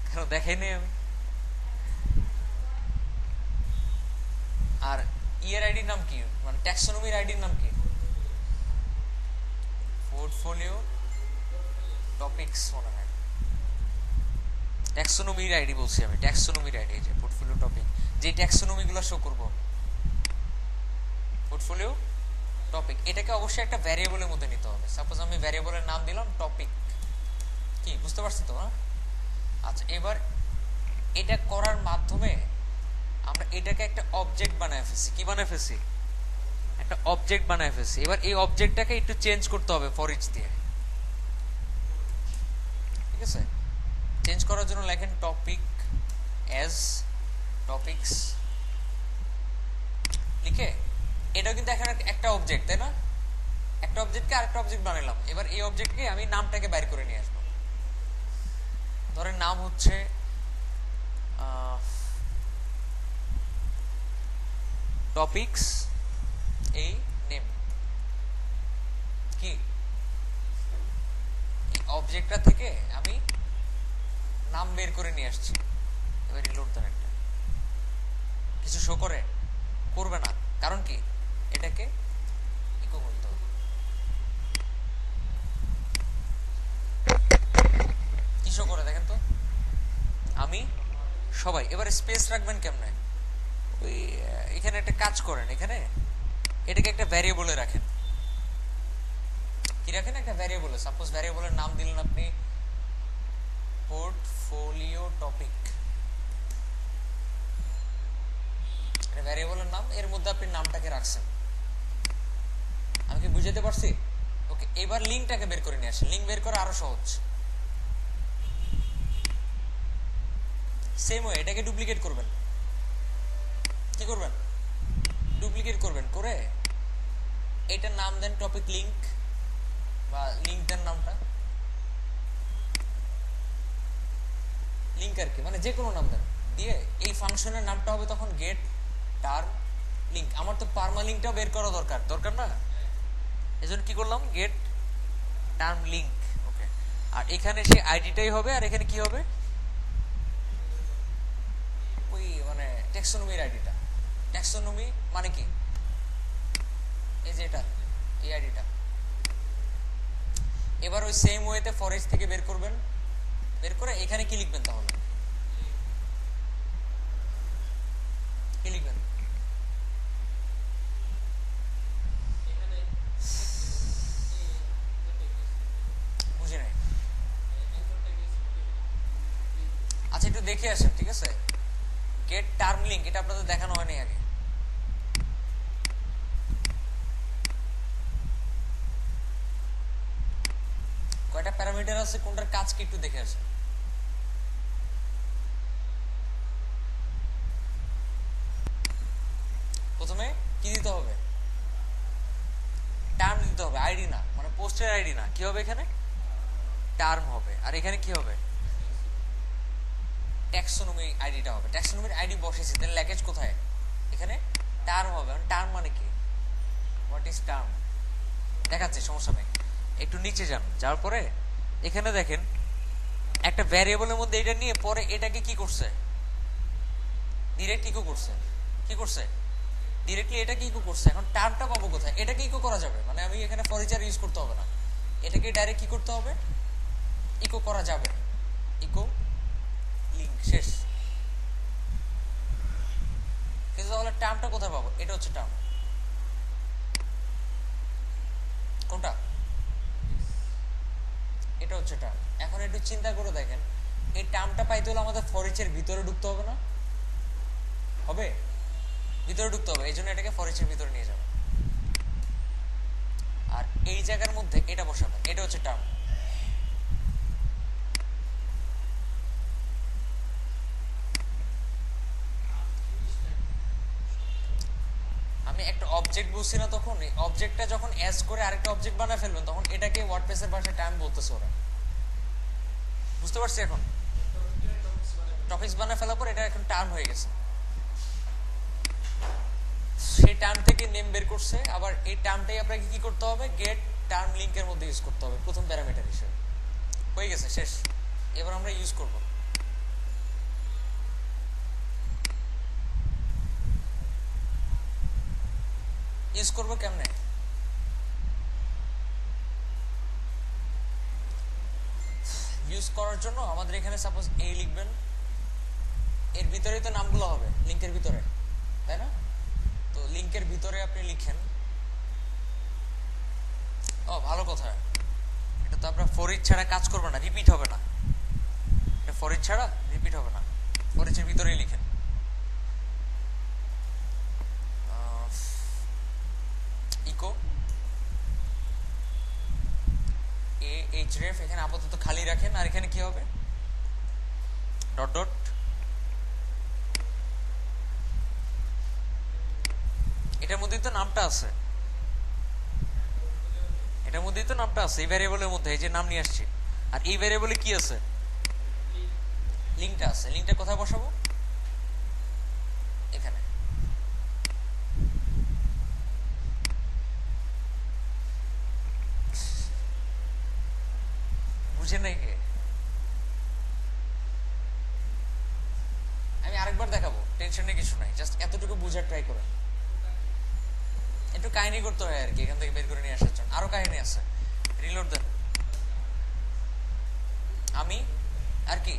কেন দেখাইনি আমি? আর ইয়ের আইডির নাম কি, মানে ট্যাক্সোনমির আইডির নাম কি? পোর্টফোলিও টপিকস মনে হয়। ট্যাক্সোনমির আইডি বলছি আমি, ট্যাক্সোনমির আইডি, যে পোর্টফোলিও টপিক, যে ট্যাক্সোনমিগুলো শো করব, পোর্টফোলিও টপিক। এটাকে অবশ্যই একটা ভ্যারিয়েবলের মধ্যে নিতে হবে। সাপোজ আমি ভ্যারিয়েবলের নাম দিলাম টপিক। কি বুঝতে পারছি তো না? আচ্ছা, এবার এটা করার মাধ্যমে আমরা এটাকে একটা অবজেক্ট বানায় ফেলছি। কি বানায় ফেলছি? একটা অবজেক্ট বানায় ফেলছি। এবার এই অবজেক্টটাকে একটু চেঞ্জ করতে হবে ফর ইচ দিয়ে, ঠিক আছে? চেঞ্জ করার জন্য লেখেন টপিক অ্যাজ টপিকস লিখে, এটাও কিন্তু এখানে একটা অবজেক্ট, তাই না? একটা অবজেক্টকে আরেকটা অবজেক্ট বানাইলাম। এবার এই অবজেক্টকে আমি নামটাকে বাইর করে নিয়ে আসবো। ধরেন নাম হচ্ছে টপিকস, এই নেম কি, অবজেক্টটা থেকে আমি নাম বের করে নিয়ে আসছি। এবার রিলোড দেন, একটা কিছু শো করে? করবে না, কারণ কি? এটাকে ইকো করতে হবে। কি শো করে দেখেন তো? আমি সবাই। এবার স্পেস রাখবেন কেমনে? ওই এখানে একটা কাজ করেন, এখানে এটাকে একটা ভ্যারিয়েবলে রাখেন। কি রাখেন একটা ভ্যারিয়েবলে, সাপোজ ভ্যারিয়েবলের নাম দিলেন আপনি পোর্টফোলিও টপিক, এটা ভ্যারিয়েবলের নাম, এর মধ্যে আপনি নামটাকে রাখছেন। আমি কি বুঝাতে পারছি? ওকে, এবার লিঙ্কটাকে বের করে নিয়ে আসেন। লিঙ্ক বের করা আরো সহজ। সেম ওয়ে এটাকে ডুপ্লিকেট করবেন। কি করবেন? ডুপ্লিকেট করবেন, করে এটার নাম দেন টপিক লিঙ্ক, বা লিঙ্ক দেন নামটা লিঙ্ক আর কি, মানে যে কোনো নাম দেন, দিয়ে এই ফাংশনের নামটা হবে তখন গেট টার্ম লিঙ্ক। আমার তো পার্মা লিঙ্কটাও বের করা দরকার, দরকার না? এজন্য কি করলাম, গেট টার্ম লিঙ্ক। ওকে, আর এখানে সেই আইডিটাই হবে, আর এখানে কি হবে, ওই মানে টেক্সোনমির আইডিটা। টেক্সোনমি মানে কি, এই যে এটা, এই আইডিটা। এবার ওই সেম ওয়েতে ফরেজ থেকে বের করবেন, বের করে এখানে কি লিখবেন, তাহলে কি লিখবেন? বুঝি নাই। আচ্ছা একটু দেখে আসেন, ঠিক আছে? গেট টার্ম লিঙ্ক এটা আপনাদের দেখানো হয়নি আগে। কয়টা প্যারামিটার আছে, কোনটার কাজ কি একটু দেখে আসেন। প্রথমে কি দিতে হবে, টার্ম দিতে হবে, আইডি না, মানে পোস্টের আইডি না। কি হবে এখানে, টার্ম হবে। আর এখানে কি হবে, ট্যাক্সোনমি আইডিটা হবে। ট্যাক্সোনমির আইডি বসেছি, তাহলে ল্যাকেজ কোথায়, এখানে টার্ম হবে। টার্ম মানে কি, হোয়াট ইজ টার্ম দেখাচ্ছে, সমস্যা নেই। একটু নিচে যান, যাওয়ার পরে এখানে দেখেন একটা ভ্যারিয়েবলের মধ্যে এটা নিয়ে পরে এটাকে কি করছে, ডিরেক্ট ইকো করছে। কি করছে, ডিরেক্টলি এটাকে ইকো করছে। এখন টার্মটা পাবো কোথায়, এটাকে ইকো করা যাবে, মানে আমি এখানে ফরিচার ইউজ করতে হবে না, এটাকে ডাইরেক্ট কি করতে হবে, ইকো করা যাবে। ইকো লিঙ্ক, শেষ। কিন্তু তাহলে টার্মটা কোথায় পাবো, এটা হচ্ছে টার্ম। কোনটা, এটা হচ্ছে টার্ম। এখন একটু চিন্তা করে দেখেন, এই টার্মটা পাইতে হলে আমাদের ফরিচের ভিতরে ঢুকতে হবে না? হবে, ভিতরে ঢুকতে হবে। এই জন্য এটাকে ফরিচের ভিতরে নিয়ে যাবে, আর এই জায়গার মধ্যে এটা বসাবেন। এটা হচ্ছে টার্ম। আমি একটা অবজেক্ট বুঝছি না, তখন এই অবজেক্টটা যখন অ্যাজ করে আরেকটা অবজেক্ট বানায় ফেলবেন, তখন এটাকে ওয়ার্ডপ্রেসের ভাষায় টার্ম বলতেছে ওরা। বুঝতে পারছি এখন? টপিকস বানায় ফেলার পর এটা এখন টার্ম হয়ে গেছে। সেই টার্ম থেকে নেম বের করছে, আবার এই টার্মটাই আপনাকে কি করতে হবে, গেট টার্ম লিঙ্কের মধ্যে ইউজ করতে হবে প্রথম প্যারামিটার হিসেবে। হয়ে গেছে, শেষ। এবার আমরা ইউজ করব। ইউজ করব কেমনে, ইউজ করার জন্য আমাদের এখানে সাপোজ এই লিখবেন, এর ভিতরেই তো নামগুলো হবে লিঙ্কের ভিতরে, তাই না? তো লিঙ্কের ভিতরে আপনি লিখেন, ও ভালো কথা, এটা তো আপনার ফর ইচ ছাড়া কাজ করবে না, রিপিট হবে না। এটা ফর ইচ ছাড়া রিপিট হবে না, ফর ইচের ভিতরেই লিখেন ইকো href। এখানে আপাতত খালি রাখেন, আর এখানে কি হবে, ডট ডট এটার মধ্যেই তো নামটা আছে, এটার মধ্যেই তো নামটা আছে এই ভ্যারিয়েবলের মধ্যে, এই যে নাম নিয়ে আসছি। আর এই ভ্যারিয়েবলে কি আছে, লিঙ্কটা আছে। লিঙ্কটা কোথায় বসাবো, এখানে। বুঝেন নাই কে? আমি আরেকবার দেখাবো, টেনশনে কিছু নাই, জাস্ট এতটুকু বুঝার ট্রাই করেন। একটু কাহিনী করতে হয় আর কি, এখান থেকে বের করে নিয়ে আসার জন্য। আরো কাহিনী আছে, রিলোড দেন। আমি আর কি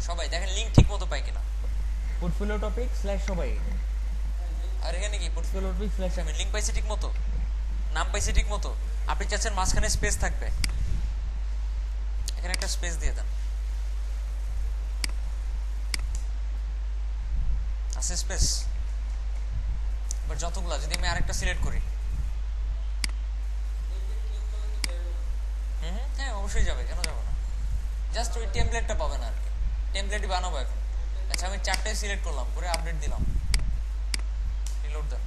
সবাই দেখেন লিঙ্ক ঠিক মতো পাই কিনা, পোর্টফোলিও টপিক স্ল্যাশ সবাই। আর এখানে কি পোর্টফোলিও টপিক স্ল্যাশ আমি লিঙ্ক পাইছি ঠিক মতো নাম পাইছি ঠিক মতো, আপনি চাচ্ছেন মাঝখানে স্পেস থাকবে, এখানে একটা স্পেস দিয়ে দেন, আছে স্পেস। এবার যতগুলা যদি আমি আরেকটা সিলেক্ট করি, হ্যাঁ অবশ্যই যাবে, কেন যাবে না, জাস্ট ওই টেমপ্লেটটা পাবেন আর কি, টেমপ্লেটই বানাবো এখন। আচ্ছা আমি 4টায় সিলেক্ট করলাম, করে আপডেট দিলাম, রিলোড দেন,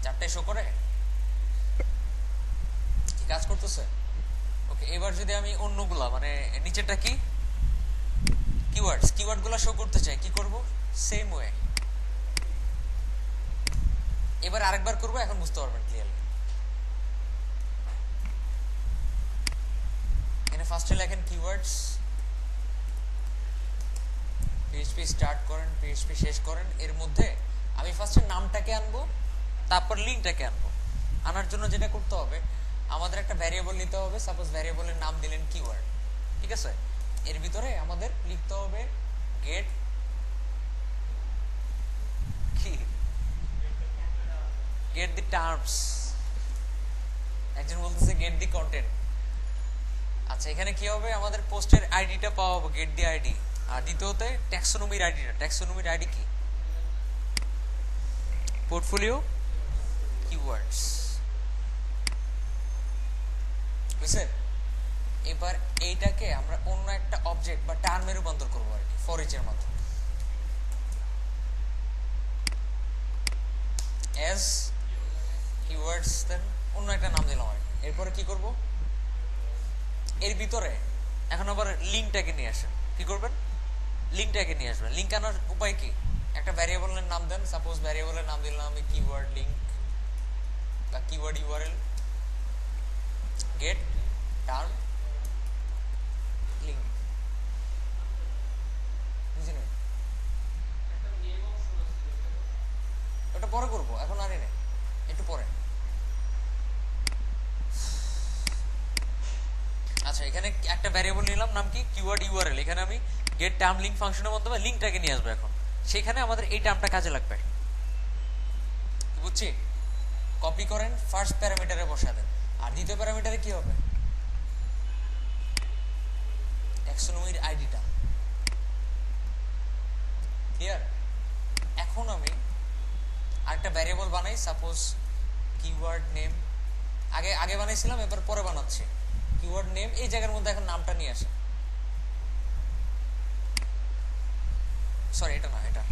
4টায় শো করে কি কাজ করতেছে। ওকে, এবার যদি আমি অন্যগুলা মানে নিচেরটা কি কিওয়ার্ড গুলা শো করতে চাই, কি করব, সেম ওয়ে। এবার আরেকবার করব, এখন বুঝতে পারবেন ক্লিয়ারলি। এখানে ফার্স্টে লেখেন কিওয়ার্ডস, পিএইচপি স্টার্ট করেন, পিএইচপি শেষ করেন। এর মধ্যে আমি ফার্স্টে নামটাকে আনবো, তারপর লিঙ্কটাকে আনবো। আনার জন্য যেটা করতে হবে, আমাদের একটা ভ্যারিয়েবল নিতে হবে। সাপোজ ভ্যারিয়েবলের নাম দিলেন কিওয়ার্ড, ঠিক আছে। এর ভিতরে আমাদের লিখতে হবে গেট কি, গেট দি টার্মস। একজন বলতেছে গেট দি কন্টেন্ট। আচ্ছা এখানে কি হবে, আমাদের পোস্টের আইডিটা পাওয়া, গেট দি আইডি। আর দ্বিতীয়তে ট্যাক্সোনমির আইডিটা, ট্যাক্সোনমির আইডি কি, পোর্টফোলিও কিওয়ার্ডস, বুঝছেন। এবার এইটাকে আমরা অন্য একটা অবজেক্ট বা টার্মে রূপান্তর করবো আর কি, ফর ইচ এর মাধ্যমে। এস কিওয়ার্ডস, দেন অন্য একটা নাম দিলাম আর কি। এরপরে কি করব, এর ভিতরে এখন আবার লিঙ্কটাকে নিয়ে আসেন। কি করবেন, লিঙ্কটাকে নিয়ে আসবেন। লিঙ্ক আনার উপায় কি, একটা ভ্যারিয়েবলের নাম দেন। সাপোজ ভ্যারিয়েবলের নাম দিলাম আমি কিওয়ার্ড লিঙ্ক বা keyword URL, get term link, বুঝলেন। ওটা পরে করবো, এখন আনি না, একটু পরে। আচ্ছা এখানে একটা ভ্যারিয়েবল নিলাম, নাম কি, কিওয়ার্ড ইউআরএল। এখানে আমি গেট টার্ম লিঙ্ক ফাংশনের মাধ্যমে লিঙ্কটাকে নিয়ে আসবো। এখন সেখানে আমাদের এই টার্মটা কাজে লাগবে, বুঝছি। কপি করেন, ফার্স্ট প্যারামিটারে বসা দেন। আর দ্বিতীয় প্যারামিটারে কি হবে, ট্যাক্সোনমির আইডিটা, ক্লিয়ার। এখন আমি আরেকটা ভ্যারিয়েবল বানাই, সাপোজ কিওয়ার্ড নেম। আগে বানাইছিলাম, এবার পরে বানাচ্ছি। কিওয়ার্ড নেম, এই জায়গার মধ্যে এখন নামটা নিয়ে আসে, সরি এটা না, এটা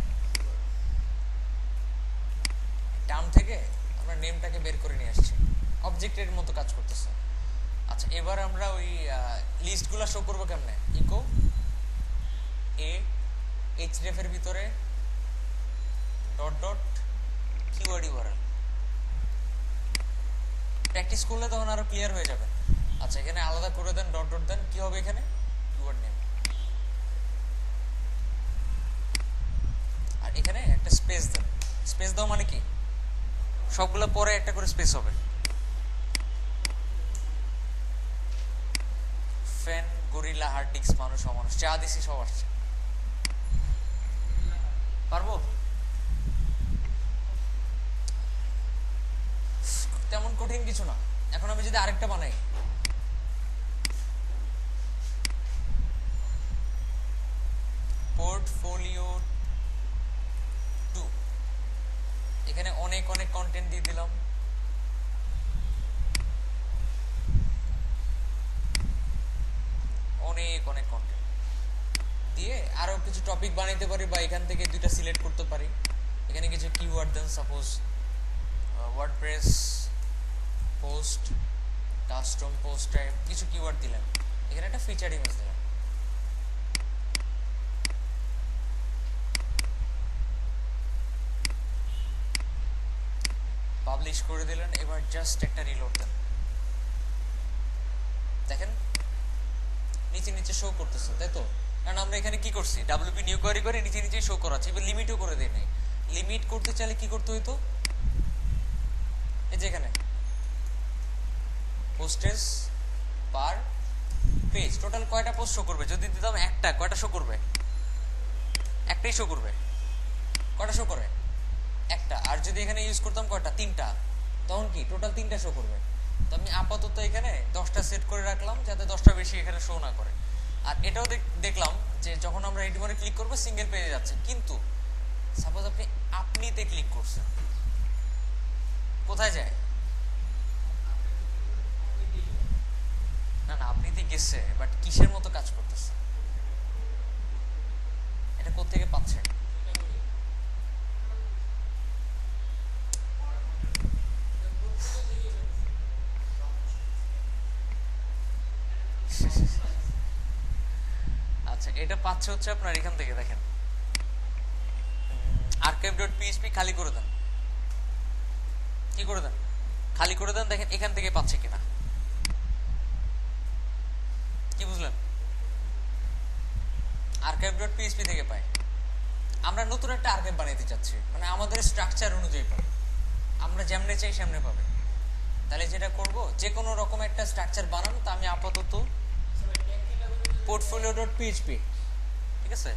টার্ম থেকে আমরা নেমটাকে বের করে নিয়ে আসছি, অবজেক্টের মতো কাজ করতেছে। আচ্ছা এবার আমরা ওই লিস্টগুলো শো করবো কেমনে, ইকো এ এইচরেফ এর ভিতরে dot dot keyword URL. Practice করলে তখন আরো ক্লিয়ার হয়ে যাবে। আচ্ছা এখানে আলাদা করে দেন, ডট ডট দেন, কি হবে এখানে, কিওয়ার্ড নেম। আর এখানে একটা স্পেস দেন। স্পেস দাও মানে কি, সবগুলো পরে একটা করে স্পেস হবে। ফ্যান, গরিলা, হার্ড ডিস্ক, মানুষ, অমানুষ, যা দিছি সব আসছে। পারবো, তেমন কঠিন কিছু না। এখন আমি যদি আরেকটা বানাই, পোর্টফোলিও 2, এখানে অনেক অনেক কন্টেন্ট দিয়ে দিলাম। অনেক অনেক কন্টেন্ট দিয়ে আরো কিছু টপিক বানাইতে পারি, বা এখান থেকে দুইটা সিলেক্ট করতে পারি। এখানে কিছু কিওয়ার্ড দেন, suppose WordPress post, custom post type, কিছু কিওয়ার্ড দিলেন। এখানে একটা ফিচার ইমেজ দিলাম, পাবলিশ করে দিলেন। এবার জাস্ট একটা রিলোড দেন, দেখেন নিচে নিচে শো করতেছে, তাই তো। কারণ আমরা এখানে কি করছি, ডাব্লিউপি নিউ কোয়ারি করে নিচে নিচে শো করাচ্ছি। এবার লিমিটও করে দেয় নাই। লিমিট করতে চাইলে কি করতে হইতো, এই যে এখানে পোস্টেজ পার পেজ, টোটাল কয়টা পোস্ট শো করবে। যদি দিতাম একটা, কয়টা শো করবে, একটাই শো করবে। কয়টা শো করে, একটা। আর যদি এখানে ইউজ করতাম কয়টা, তিনটা, তখন কি টোটাল 3টা শো করবে। তো আমি আপাতত এখানে 10টা সেট করে রাখলাম যাতে 10টা বেশি এখানে শো না করে। আর এটাও দেখলাম যে যখন আমরা রিডিমারে ক্লিক করবো সিঙ্গেল পেজে যাচ্ছে, কিন্তু সাপোজ আপনি আপনিতে ক্লিক করছেন, কোথায় যায়? না না, আপনিতে গেছে, বাট কিসের মতো কাজ করতেছে? এটা কোত্থেকে পাচ্ছেন? আচ্ছা, এটা পাচ্ছে হচ্ছে আপনার এখান থেকে, দেখেন archive.php খালি করে দেন, কি করে দেন, খালি করে দেন, দেখেন এখান থেকে পাচ্ছে কিনা। কি বুঝলেন? archive.php থেকে পায়। আমরা নতুন একটা আর্কাইভ বানাইতে চাচ্ছি, মানে আমাদের স্ট্রাকচার অনুযায়ী পাবে, আমরা যেমনে চাই সেমনে পাবে। তাহলে যেটা করব, যে কোনো রকম একটা স্ট্রাকচার বানান, তা আমি আপাতত portfolio.php, ঠিক আছে,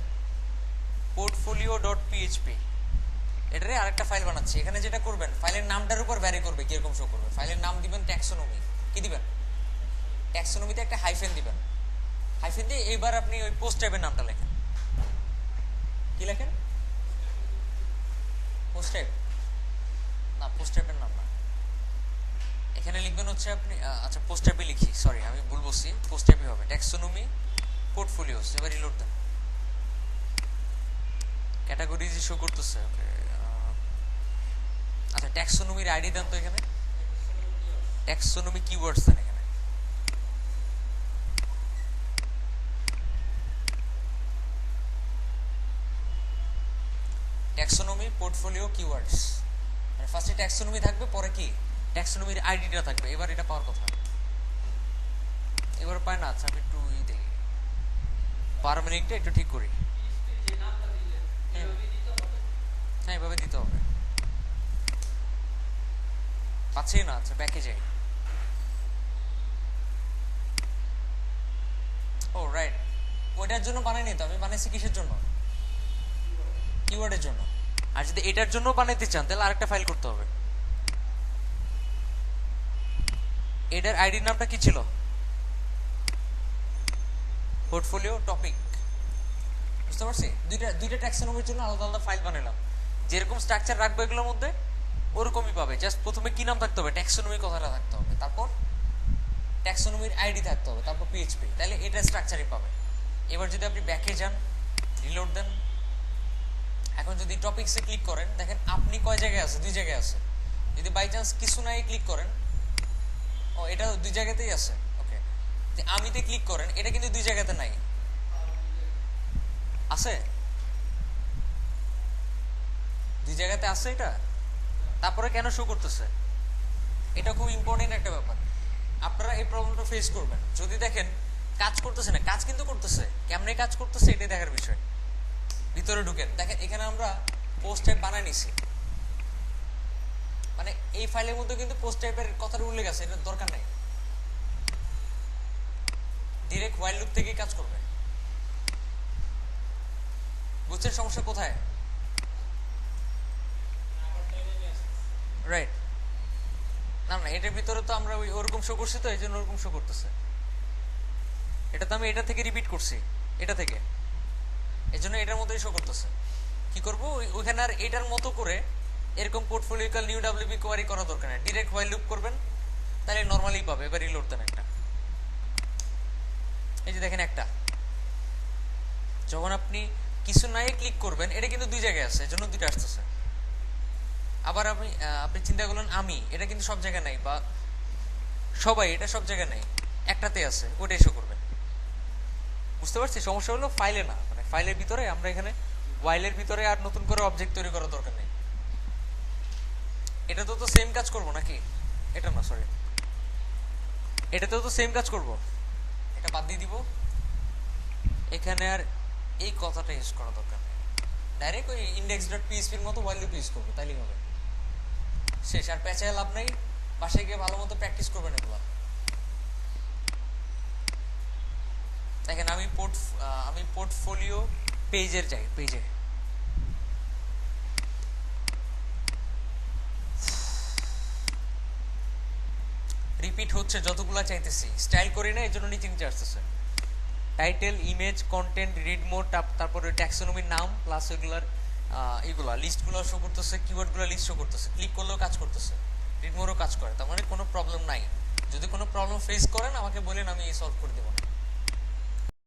portfolio.php এটারে আরেকটা ফাইল বানাচ্ছি। এখানে যেটা করবেন, ফাইলের নামটার উপর ভ্যারি করবে কিরকম শো করবে। ফাইলের নাম দিবেন ট্যাক্সোনমি, কি দিবেন, ট্যাক্সোনমিতে একটা হাইফেন দিবেন, হাইফেন দিয়ে এইবার আপনি ওই পোস্ট টাইপের নামটা লেখেন। কি লেখেন? পোস্ট টাইপ না, পোস্ট টাইপের নাম না, এখানে লিখবেন হচ্ছে আপনি, আচ্ছা পোস্ট টাইপে লিখি, সরি আমি ভুল বলছি, পোস্ট টাইপই হবে, ট্যাক্সোনমি পোর্টফোলিওস। এবার রিলোড দেন, ক্যাটাগরিজ শো করতেছে, ওকে। আচ্ছা, ট্যাক্সোনমির আইডি দেন তো, এখানে ট্যাক্সোনমি কিওয়ার্ডস দেন, এখানে ট্যাক্সোনমি পোর্টফোলিও কিওয়ার্ডস, মানে ফার্স্টে ট্যাক্সোনমি থাকবে, পরে কি ট্যাক্সোনমির আইডিটা থাকবে। এবার এটা পাওয়ার কথা, এবার পায় না। আচ্ছা আমি একটু দিই, পারমানেন্টটা একটু ঠিক করি। হ্যাঁ, এভাবে দিতে হবে, পাচ্ছি না। আচ্ছা ব্যাকে যাই। ও রাইট, ওইটার জন্য বানাইনি তো, আমি বানাইছি কিসের জন্য? কিওয়ার্ডের জন্য। আর যদি এটার জন্য বানাইতে চান তাহলে আরেকটা ফাইল করতে হবে। এটার আইডির নামটা কি ছিল? Portfolio topic. বুঝতে পারছি? দুইটা ট্যাক্সোনমির জন্য আলাদা আলাদা ফাইল বানালাম। যেরকম স্ট্রাকচার রাখবো এগুলোর মধ্যে ওরকমই পাবে, জাস্ট প্রথমে কি নাম থাকতে হবে, ট্যাক্সোনমি কথাটা থাকতে হবে, তারপর ট্যাক্সোনমির আইডি থাকতে হবে, তারপর পিএইচপি, তাহলে এটা স্ট্রাকচারই পাবে। এবার যদি আপনি ব্যাকে যান, রিলোড দেন, এখন যদি টপিকসে ক্লিক করেন, দেখেন আপনি কয় জায়গায় আছে? 2 জায়গায় আছে। যদি বাই চান্স কিছু নাই ক্লিক করেন, ও এটা 2 জায়গাতেই আছে, ওকে। আমিতে ক্লিক করেন, এটা কিন্তু 2 জায়গাতে নাই, আছে 2 জায়গাতে আছে এটা। তারপরে কেন শো করতেছে? এটা খুব ইম্পর্টেন্ট একটা ব্যাপার, আপনারা এই প্রবলেমটা ফেস করবেন। যদি দেখেন কাজ করতেছে না, কাজ কিন্তু করতেছে, কেমনে কাজ করতেছে এটাই দেখার বিষয়। ভিতরে ঢুকেন, দেখেন এখানে আমরা পোস্ট টাইপ বানাই নিছি, মানে এই ফাইলের মধ্যে কিন্তু পোস্ট টাইপের কথার উল্লেখ আছে, এটার দরকার নাই, ডিরেক্ট হোয়াইল লুপ থেকেই কাজ করবে। বুঝছেন সমস্যা কোথায়? রাইট, না না, এটার ভিতরে তো আমরা ওরকম শো করছি, তো এই জন্য ওরকম শো করতেছে। এটা তো আমি এটা থেকে রিপিট করছি, এটা থেকে, এই জন্য এটার মধ্যেই শো করতেছে। কি করবো, ওইখানে আর এটার মতো করে এরকম পোর্টফোলিও নিউ ডাব্লিউপি কোয়ারি করা দরকার নেই, ডিরেক্ট হোয়াইল লুপ করবেন, তাহলে নর্মালি পাবে। এবার রিলোড দেন একটা, এই যে দেখেন একটা, যখন আপনি কিছু নাই ক্লিক করবেন, এটা কিন্তু 2 জায়গায় আছে, এজন্য 2টা আসতেছে। আবার আপনি চিন্তা করলেন আমি, এটা কিন্তু সব জায়গায় নাই, বা সবাই এটা সব জায়গায় নাই, একটাতে আছে, ওটাই শো করবে। বুঝতে পারছি? সমস্যা হলো ফাইলে না, মানে ফাইলের ভিতরে আমরা এখানে ওয়াইলের ভিতরে আর নতুন করে অবজেক্ট তৈরি করার দরকার নেই। এটা তো সেম কাজ করবো নাকি? এটা না, সরি, এটাতেও তো সেম কাজ করব, এটা বাদ দিয়ে দিব। এখানে আর এই কথাটা ইউজ করা দরকার নেই, ডাইরেক্ট ওই index.php-র মতো ওয়াইল লুপ ইউজ করবো, তাইলেই হবে। শেষ, আর পেঁচায় লাভ নাই, বাসায় গিয়ে ভালো মতো প্র্যাকটিস করবেন এগুলো। দেখেন আমি পোর্টফোলিও পেজের যাই, পেজে রিপিট হচ্ছে যতগুলা চাইতেছি, স্টাইল করি না, এই জন্য নিচে নিচে আসতেছে। Title, image, content, read mode, তারপরে ট্যাক্সোনমির নাম প্লাস এগুলার এগুলা লিস্টগুলো শো করতেছে, কিওয়ার্ডগুলো লিস্ট শো করতেছে, ক্লিক করলেও কাজ করতেছে, রিড মোডও কাজ করে, তার মানে কোনো প্রবলেম নাই। যদি কোনো প্রবলেম ফেস করেন আমাকে বলেন, আমি সলভ করে দেবো না।